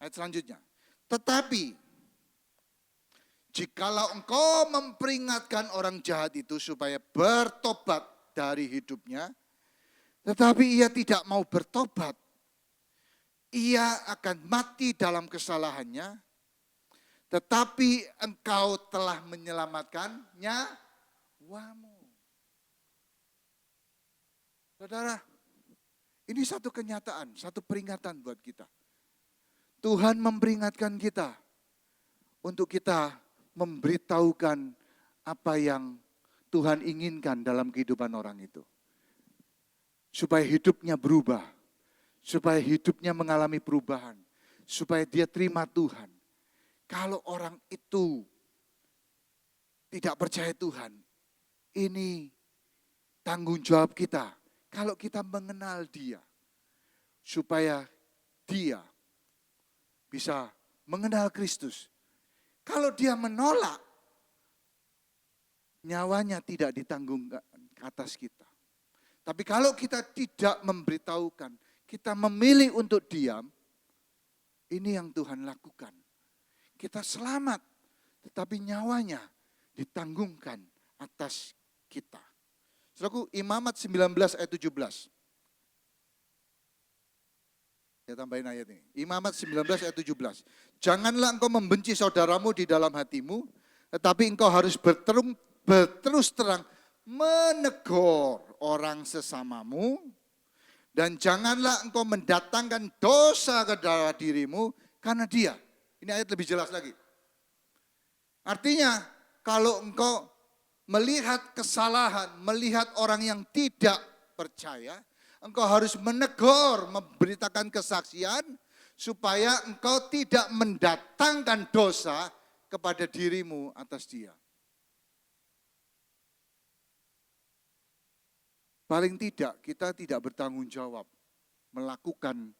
Ayat selanjutnya. Tetapi, jikalau engkau memperingatkan orang jahat itu supaya bertobat dari hidupnya, Tetapi ia tidak mau bertobat. Ia akan mati dalam kesalahannya, tetapi engkau telah menyelamatkan nyawamu. Saudara, ini satu kenyataan, satu peringatan buat kita. Tuhan memperingatkan kita untuk kita memberitahukan apa yang Tuhan inginkan dalam kehidupan orang itu. Supaya hidupnya berubah, supaya hidupnya mengalami perubahan, supaya dia terima Tuhan. Kalau orang itu tidak percaya Tuhan, ini tanggung jawab kita. Kalau kita mengenal dia, supaya dia bisa mengenal Kristus. Kalau dia menolak, nyawanya tidak ditanggung ke atas kita. Tapi kalau kita tidak memberitahukan, kita memilih untuk diam, ini yang Tuhan lakukan. Kita selamat, tetapi nyawanya ditanggungkan atas kita. Saudaraku, Imamat 19 ayat 17. Ya, tambahin ayat ini. Imamat 19 ayat 17. Janganlah engkau membenci saudaramu di dalam hatimu, tetapi engkau harus berterus terang menegur orang sesamamu, dan janganlah engkau mendatangkan dosa ke dalam dirimu karena dia. Ini ayat lebih jelas lagi. Artinya kalau engkau melihat kesalahan, melihat orang yang tidak percaya, engkau harus menegur, memberitakan kesaksian supaya engkau tidak mendatangkan dosa kepada dirimu atas dia. Paling tidak kita tidak bertanggung jawab melakukan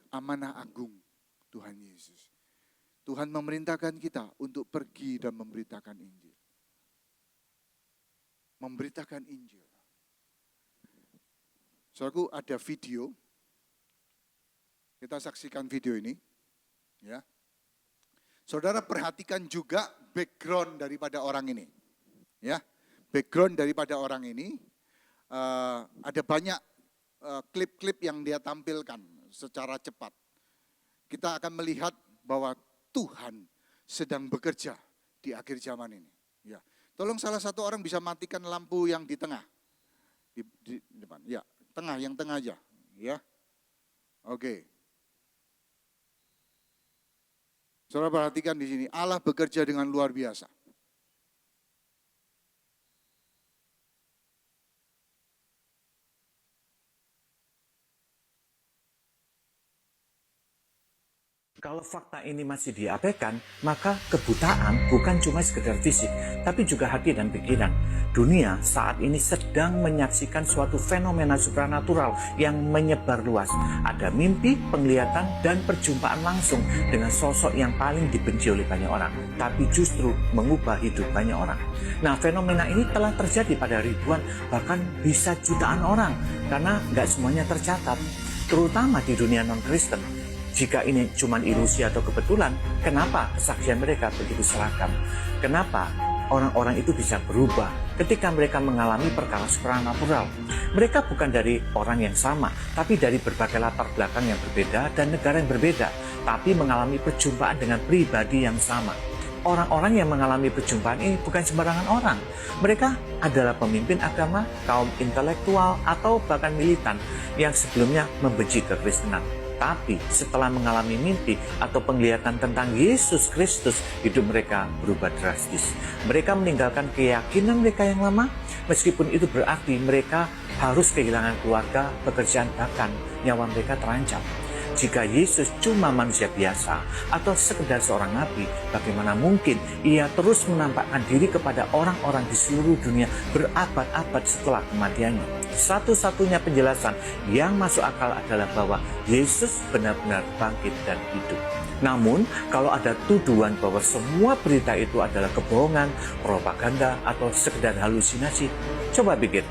amanah agung Tuhan Yesus. Tuhan memerintahkan kita untuk pergi dan memberitakan Injil. Memberitakan Injil. Saudaraku, ada video. Kita saksikan video ini. Ya. Saudara perhatikan juga background daripada orang ini. Ya. Background daripada orang ini. Ada banyak klip-klip yang dia tampilkan secara cepat. Kita akan melihat bahwa Tuhan sedang bekerja di akhir zaman ini. Ya. Tolong salah satu orang bisa matikan lampu yang di tengah. Di depan. Ya, tengah, yang tengah aja. Ya. Oke. Saudara perhatikan di sini, Allah bekerja dengan luar biasa. Kalau fakta ini masih diabaikan, maka kebutaan bukan cuma sekedar fisik, tapi juga hati dan pikiran. Dunia saat ini sedang menyaksikan suatu fenomena supranatural yang menyebar luas. Ada mimpi, penglihatan, dan perjumpaan langsung dengan sosok yang paling dibenci oleh banyak orang, tapi justru mengubah hidup banyak orang. Nah, fenomena ini telah terjadi pada ribuan, bahkan bisa jutaan orang, karena nggak semuanya tercatat, terutama di dunia non-Kristen. Jika ini cuma ilusi atau kebetulan, kenapa kesaksian mereka begitu seragam? Kenapa orang-orang itu bisa berubah ketika mereka mengalami perkara supranatural? Mereka bukan dari orang yang sama, tapi dari berbagai latar belakang yang berbeda dan negara yang berbeda, tapi mengalami perjumpaan dengan pribadi yang sama. Orang-orang yang mengalami perjumpaan ini bukan sembarangan orang. Mereka adalah pemimpin agama, kaum intelektual, atau bahkan militan yang sebelumnya membenci kekristenan. Tapi setelah mengalami mimpi atau penglihatan tentang Yesus Kristus, hidup mereka berubah drastis. Mereka meninggalkan keyakinan mereka yang lama, meskipun itu berarti mereka harus kehilangan keluarga, pekerjaan, bahkan nyawa mereka terancam. Jika Yesus cuma manusia biasa atau sekedar seorang nabi, bagaimana mungkin ia terus menampakkan diri kepada orang-orang di seluruh dunia berabad-abad setelah kematiannya? Satu-satunya penjelasan yang masuk akal adalah bahwa Yesus benar-benar bangkit dan hidup. Namun, kalau ada tuduhan bahwa semua berita itu adalah kebohongan, propaganda, atau sekedar halusinasi, coba pikir.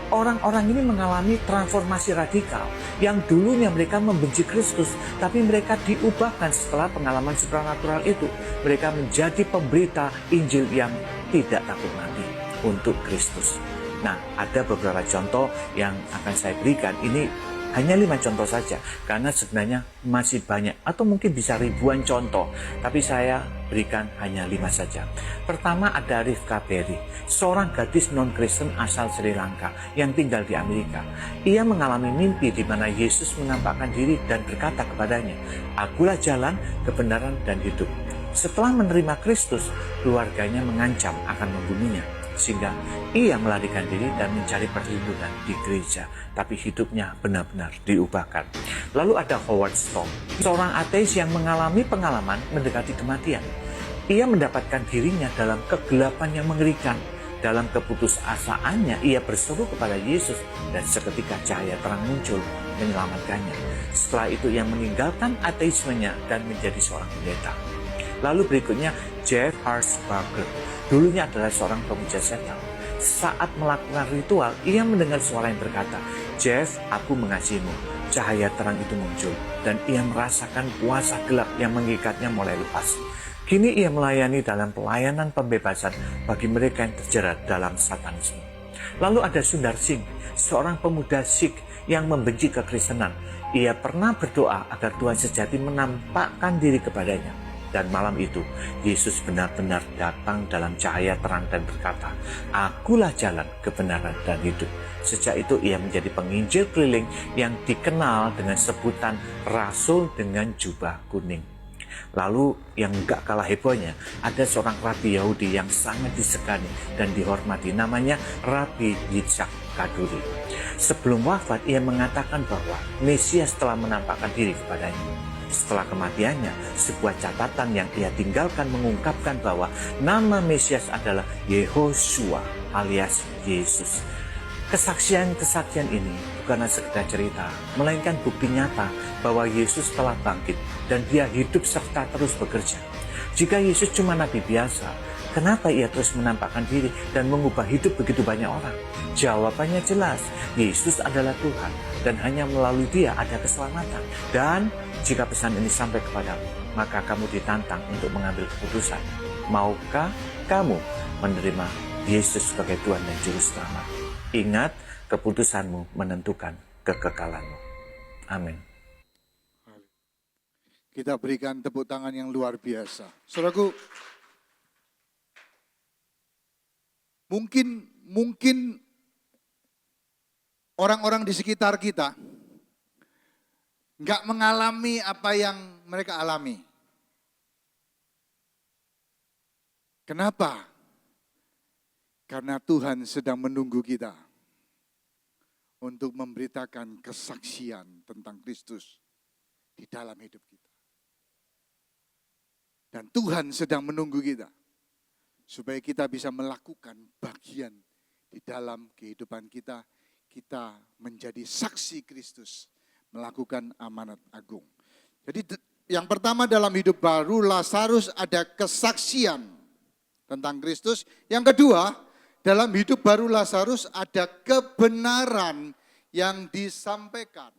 Orang-orang ini mengalami transformasi radikal yang dulunya mereka membenci Kristus, tapi mereka diubahkan setelah pengalaman supranatural itu. Mereka menjadi pemberita Injil yang tidak takut mati untuk Kristus. Nah, ada beberapa contoh yang akan saya berikan. Ini hanya 5 contoh saja, karena sebenarnya masih banyak atau mungkin bisa ribuan contoh, tapi saya berikan hanya 5 saja. Pertama ada Rivka Berry, seorang gadis non-Kristen asal Sri Lanka yang tinggal di Amerika. Ia mengalami mimpi di mana Yesus menampakkan diri dan berkata kepadanya, "Akulah jalan, kebenaran, dan hidup." Setelah menerima Kristus, keluarganya mengancam akan membunuhnya, sehingga ia melarikan diri dan mencari perlindungan di gereja, tapi hidupnya benar-benar diubahkan. Lalu ada Howard Storm, seorang ateis yang mengalami pengalaman mendekati kematian. Ia mendapatkan dirinya dalam kegelapan yang mengerikan. Dalam keputusasaannya, ia berseru kepada Yesus dan seketika cahaya terang muncul menyelamatkannya. Setelah itu ia meninggalkan ateismenya dan menjadi seorang pendeta. Lalu berikutnya Jeff Harshbarger, dulunya adalah seorang pemuja setan. Saat melakukan ritual, ia mendengar suara yang berkata, "Jeff, aku mengasihimu." Cahaya terang itu muncul dan ia merasakan kuasa gelap yang mengikatnya mulai lepas. Kini ia melayani dalam pelayanan pembebasan bagi mereka yang terjerat dalam satanisme. Lalu ada Sundar Singh, seorang pemuda Sikh yang membenci kekristenan. Ia pernah berdoa agar Tuhan sejati menampakkan diri kepadanya. Dan malam itu, Yesus benar-benar datang dalam cahaya terang dan berkata, "Akulah jalan, kebenaran, dan hidup." Sejak itu ia menjadi penginjil keliling yang dikenal dengan sebutan Rasul dengan jubah kuning. Lalu yang gak kalah hebohnya, ada seorang rabi Yahudi yang sangat disegani dan dihormati, namanya Rabi Yitzhak Kaduri. Sebelum wafat, ia mengatakan bahwa Mesias telah menampakkan diri kepadanya. Setelah kematiannya, sebuah catatan yang ia tinggalkan mengungkapkan bahwa nama Mesias adalah Yehoshua alias Yesus. Kesaksian-kesaksian ini bukanlah sekedar cerita, melainkan bukti nyata bahwa Yesus telah bangkit dan dia hidup serta terus bekerja. Jika Yesus cuma nabi biasa, kenapa ia terus menampakkan diri dan mengubah hidup begitu banyak orang? Jawabannya jelas, Yesus adalah Tuhan dan hanya melalui dia ada keselamatan. Dan jika pesan ini sampai kepadamu, maka kamu ditantang untuk mengambil keputusan. Maukah kamu menerima Yesus sebagai Tuhan dan Juru Selamat? Ingat, keputusanmu menentukan kekekalanmu. Amin. Kita berikan tepuk tangan yang luar biasa. Saudaraku, mungkin orang-orang di sekitar kita nggak mengalami apa yang mereka alami. Kenapa? Karena Tuhan sedang menunggu kita untuk memberitakan kesaksian tentang Kristus di dalam hidup kita. Dan Tuhan sedang menunggu kita supaya kita bisa melakukan bagian di dalam kehidupan kita. Kita menjadi saksi Kristus, melakukan amanat agung. Jadi yang pertama dalam hidup baru Lazarus ada kesaksian tentang Kristus. Yang kedua, dalam hidup baru Lazarus ada kebenaran yang disampaikan.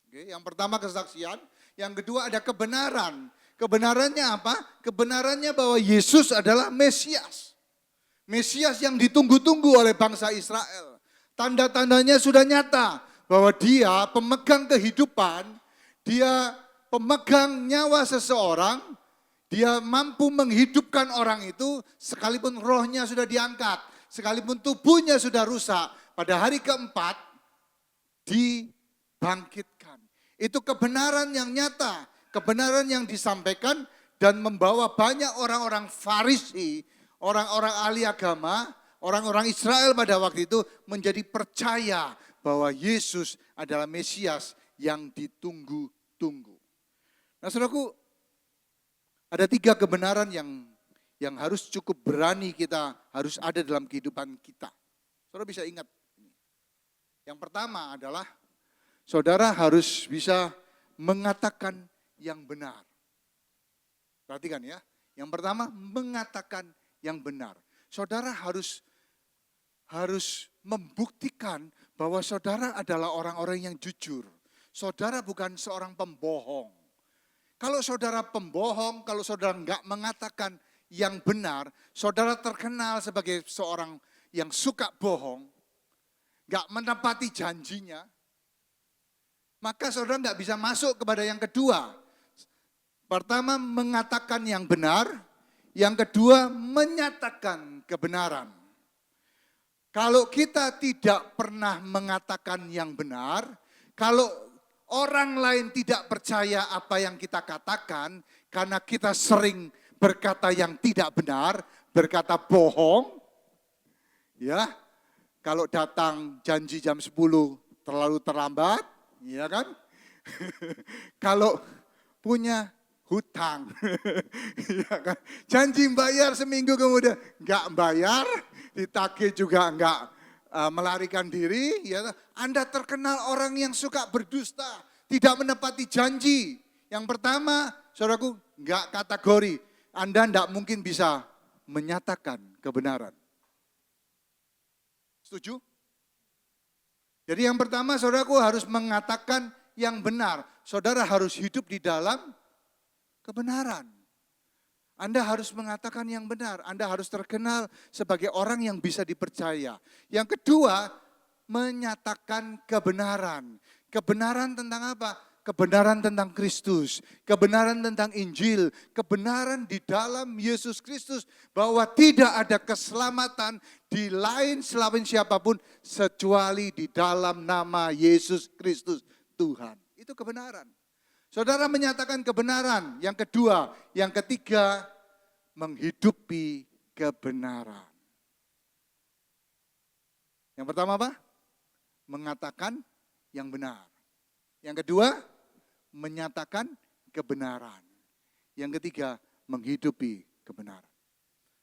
Oke, yang pertama kesaksian, yang kedua ada kebenaran. Kebenarannya apa? Kebenarannya bahwa Yesus adalah Mesias. Mesias yang ditunggu-tunggu oleh bangsa Israel. Tanda-tandanya sudah nyata bahwa dia pemegang kehidupan, dia pemegang nyawa seseorang, dia mampu menghidupkan orang itu sekalipun rohnya sudah diangkat, sekalipun tubuhnya sudah rusak, pada hari keempat dibangkitkan. Itu kebenaran yang nyata, kebenaran yang disampaikan dan membawa banyak orang-orang Farisi, orang-orang ahli agama, orang-orang Israel pada waktu itu menjadi percaya bahwa Yesus adalah Mesias yang ditunggu-tunggu. Nah, saudaraku, ada 3 kebenaran yang harus cukup berani kita harus ada dalam kehidupan kita. Saudara bisa ingat. Yang pertama adalah saudara harus bisa mengatakan yang benar. Perhatikan ya. Yang pertama mengatakan yang benar. Saudara harus membuktikan bahwa saudara adalah orang-orang yang jujur. Saudara bukan seorang pembohong. Kalau saudara pembohong, kalau saudara enggak mengatakan yang benar, saudara terkenal sebagai seorang yang suka bohong, nggak menepati janjinya, maka saudara nggak bisa masuk kepada yang kedua. Pertama, mengatakan yang benar. Yang kedua, menyatakan kebenaran. Kalau kita tidak pernah mengatakan yang benar, kalau orang lain tidak percaya apa yang kita katakan, karena kita sering berkata yang tidak benar, berkata bohong, ya. Kalau datang janji jam 10 terlalu terlambat, ya kan? Kalau punya hutang, ya kan? Janji bayar seminggu kemudian nggak bayar, ditagih juga nggak melarikan diri, ya. Anda terkenal orang yang suka berdusta, tidak menepati janji. Yang pertama, saudaraku, nggak kategori. Anda nggak mungkin bisa menyatakan kebenaran. Setuju? Jadi yang pertama, saudaraku harus mengatakan yang benar. Saudara harus hidup di dalam kebenaran. Anda harus mengatakan yang benar. Anda harus terkenal sebagai orang yang bisa dipercaya. Yang kedua, menyatakan kebenaran. Kebenaran tentang apa? Kebenaran tentang Kristus. Kebenaran tentang Injil. Kebenaran di dalam Yesus Kristus. Bahwa tidak ada keselamatan di lain selain siapapun. Kecuali di dalam nama Yesus Kristus Tuhan. Itu kebenaran. Saudara menyatakan kebenaran. Yang kedua, yang ketiga, menghidupi kebenaran. Yang pertama apa? Mengatakan yang benar. Yang kedua, menyatakan kebenaran. Yang ketiga, menghidupi kebenaran.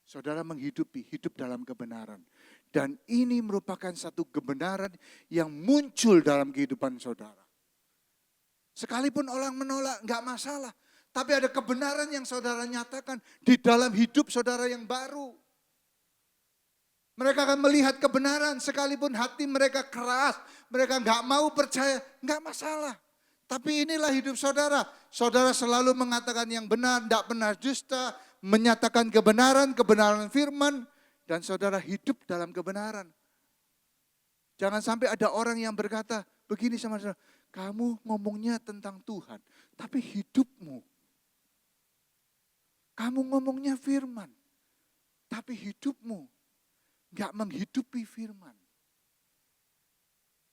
Saudara menghidupi, hidup dalam kebenaran. Dan ini merupakan satu kebenaran yang muncul dalam kehidupan saudara. Sekalipun orang menolak, enggak masalah. Tapi ada kebenaran yang saudara nyatakan di dalam hidup saudara yang baru. Mereka akan melihat kebenaran sekalipun hati mereka keras. Mereka enggak mau percaya, enggak masalah. Tapi inilah hidup saudara. Saudara selalu mengatakan yang benar, enggak pernah dusta. Menyatakan kebenaran, kebenaran firman. Dan saudara hidup dalam kebenaran. Jangan sampai ada orang yang berkata begini sama saudara. Kamu ngomongnya tentang Tuhan, tapi hidupmu. Kamu ngomongnya firman, tapi hidupmu gak menghidupi firman.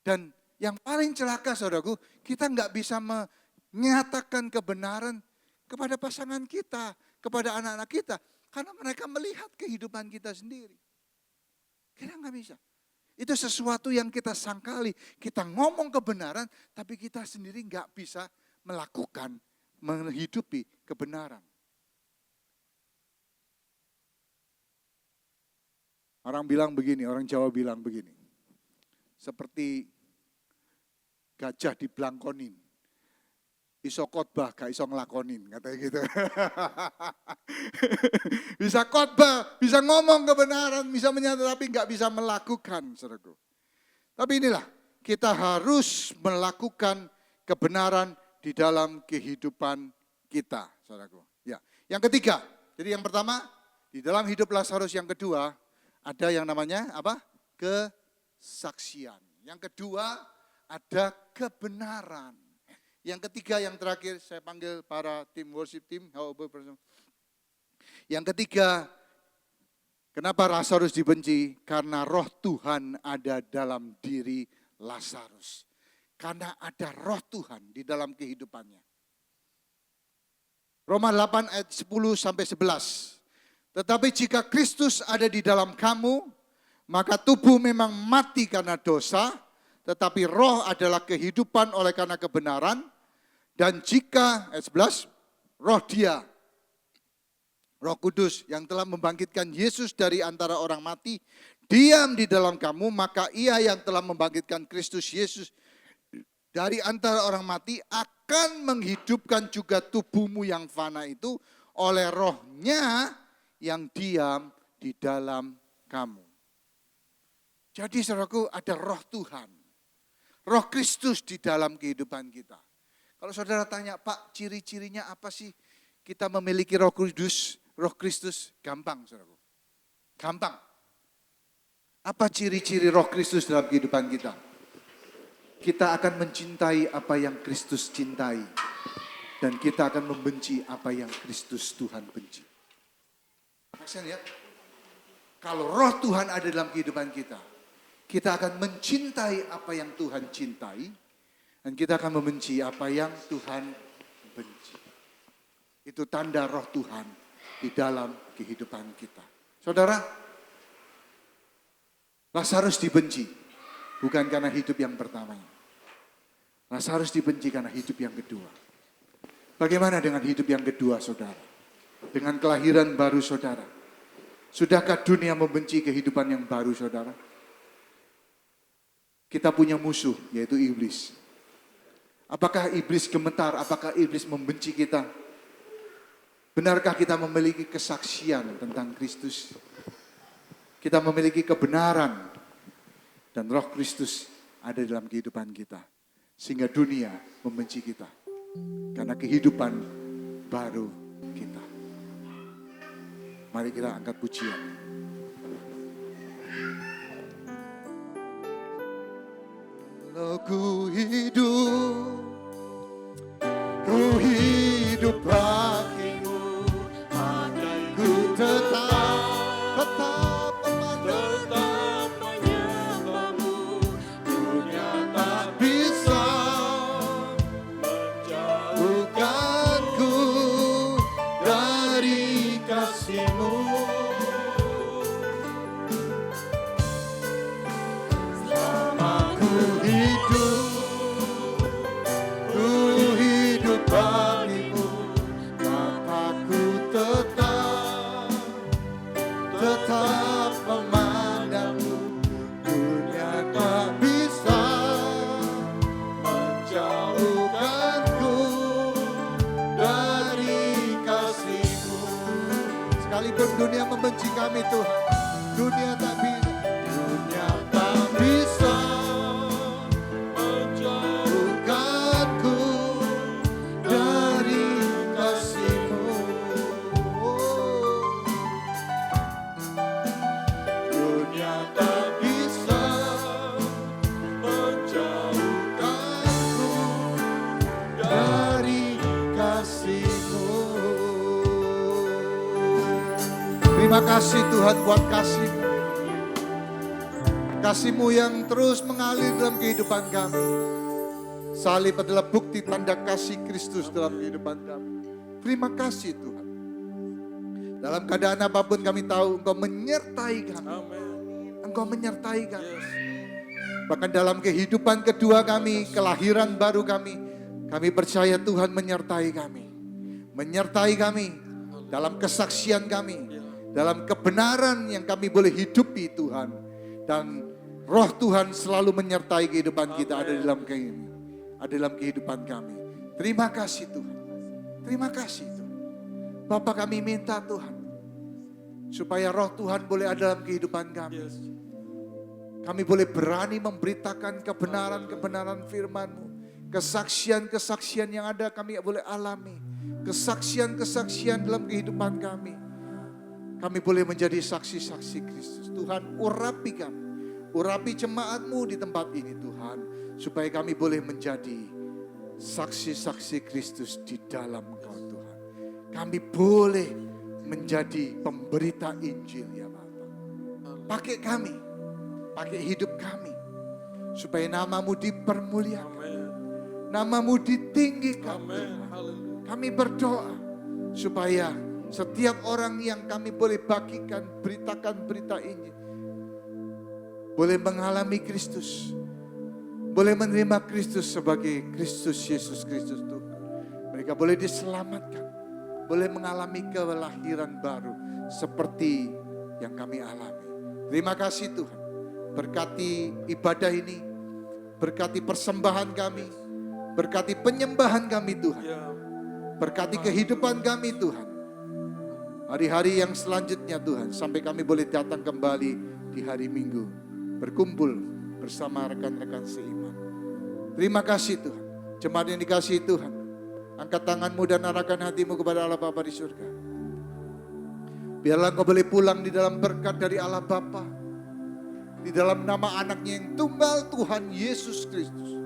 Dan yang paling celaka saudaraku, kita gak bisa menyatakan kebenaran kepada pasangan kita, kepada anak-anak kita. Karena mereka melihat kehidupan kita sendiri. Kita gak bisa. Itu sesuatu yang kita sangkali. Kita ngomong kebenaran, tapi kita sendiri nggak bisa melakukan, menghidupi kebenaran. Orang bilang begini, orang Jawa bilang begini. Seperti gajah dibelangkonin. Iso khotbah, gak iso ngelakonin, katanya gitu. Bisa khotbah, bisa ngomong kebenaran, bisa menyatakan, tapi gak bisa melakukan, saudaraku. Tapi inilah, kita harus melakukan kebenaran di dalam kehidupan kita, saudaraku. Ya, yang ketiga, jadi yang pertama, di dalam hidup Lazarus, yang kedua, ada yang namanya apa? Kesaksian. Yang kedua, ada kebenaran. Yang ketiga, yang terakhir, saya panggil para tim worship team. Yang ketiga, kenapa Lazarus dibenci? Karena roh Tuhan ada dalam diri Lazarus. Karena ada roh Tuhan di dalam kehidupannya. Roma 8 ayat 10 sampai 11. Tetapi jika Kristus ada di dalam kamu, maka tubuh memang mati karena dosa, tetapi roh adalah kehidupan oleh karena kebenaran. Dan jika, ayat 11, roh dia, Roh Kudus yang telah membangkitkan Yesus dari antara orang mati, diam di dalam kamu, maka ia yang telah membangkitkan Kristus Yesus dari antara orang mati akan menghidupkan juga tubuhmu yang fana itu oleh rohnya yang diam di dalam kamu. Jadi saudaraku, ada roh Tuhan, roh Kristus di dalam kehidupan kita. Kalau saudara tanya, Pak, ciri-cirinya apa sih kita memiliki roh Kudus, roh Kristus? Gampang, saudaraku. Gampang. Apa ciri-ciri Roh Kristus dalam kehidupan kita? Kita akan mencintai apa yang Kristus cintai. Dan kita akan membenci apa yang Kristus Tuhan benci. Maksudnya lihat, kalau Roh Tuhan ada dalam kehidupan kita, kita akan mencintai apa yang Tuhan cintai. Dan kita akan membenci apa yang Tuhan benci. Itu tanda Roh Tuhan di dalam kehidupan kita. Saudara, Lazarus dibenci bukan karena hidup yang pertamanya. Lazarus dibenci karena hidup yang kedua. Bagaimana dengan hidup yang kedua, saudara? Dengan kelahiran baru, saudara. Sudahkah dunia membenci kehidupan yang baru, saudara? Kita punya musuh, yaitu iblis. Apakah iblis gemetar? Apakah iblis membenci kita? Benarkah kita memiliki kesaksian tentang Kristus? Kita memiliki kebenaran dan Roh Kristus ada dalam kehidupan kita. Sehingga dunia membenci kita. Karena kehidupan baru kita. Mari kita angkat pujian. Kalau ku hidup bagimu, ku tetap menyembahmu, dunia tak bisa menjauhkanku dari kasih-Mu. Selama ku hidup bagimu, maka ku tetap memandangmu. Dunia tak bisa menjauhkanku dari kasih-Mu. Sekalipun dunia membenci kami, Tuhan, dunia tak bisa menjauhkanku dari kasih-Mu. Dunia tak bisa menjauhkanku dari kasih-Mu. Terima kasih Tuhan buat kasih-Mu. Kasih-Mu yang terus mengalir dalam kehidupan kami. Salib adalah bukti tanda kasih Kristus dalam kehidupan kami. Terima kasih Tuhan. Dalam keadaan apapun kami tahu Engkau menyertai kami. Engkau menyertai kami. Bahkan dalam kehidupan kedua kami, kelahiran baru kami percaya Tuhan menyertai kami. Menyertai kami dalam kesaksian kami. Dalam kebenaran yang kami boleh hidupi Tuhan. Dan Roh Tuhan selalu menyertai kehidupan kita ada dalam kehidupan kami. Terima kasih Tuhan. Terima kasih Tuhan. Bapa, kami minta Tuhan supaya Roh Tuhan boleh ada dalam kehidupan kami. Kami boleh berani memberitakan kebenaran-kebenaran firman-Mu. Kesaksian-kesaksian yang ada kami boleh alami. Kesaksian-kesaksian dalam kehidupan kami. Kami boleh menjadi saksi-saksi Kristus. Tuhan, urapi kami. Urapi jemaat-Mu di tempat ini Tuhan. Supaya kami boleh menjadi saksi-saksi Kristus di dalam Engkau Tuhan. Kami boleh menjadi pemberita Injil ya Bapa. Pakai kami. Pakai hidup kami. Supaya nama-Mu dipermuliakan. Nama-Mu ditinggikan Tuhan. Kami berdoa supaya setiap orang yang kami boleh bagikan, beritakan berita Injil, boleh mengalami Kristus, boleh menerima Kristus sebagai Kristus Yesus Kristus Tuhan. Mereka boleh diselamatkan, boleh mengalami kelahiran baru seperti yang kami alami. Terima kasih Tuhan. Berkati ibadah ini, berkati persembahan kami, berkati penyembahan kami Tuhan. Berkati kehidupan kami Tuhan. Hari-hari yang selanjutnya Tuhan, sampai kami boleh datang kembali di hari Minggu, berkumpul bersama rekan-rekan seiman. Terima kasih Tuhan. Jemaat yang dikasihi Tuhan, angkat tanganmu dan arahkan hatimu kepada Allah Bapa di surga. Biarlah kau boleh pulang di dalam berkat dari Allah Bapa. Di dalam nama anaknya yang tunggal, Tuhan Yesus Kristus.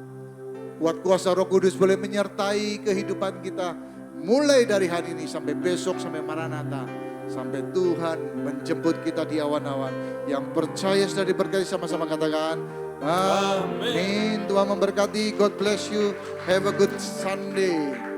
Kuat kuasa Roh Kudus boleh menyertai kehidupan kita. Mulai dari hari ini sampai besok, sampai Maranatha. Sampai Tuhan menjemput kita di awan-awan. Yang percaya sudah diberkati, sama-sama katakan amin. Tuhan memberkati. God bless you. Have a good Sunday.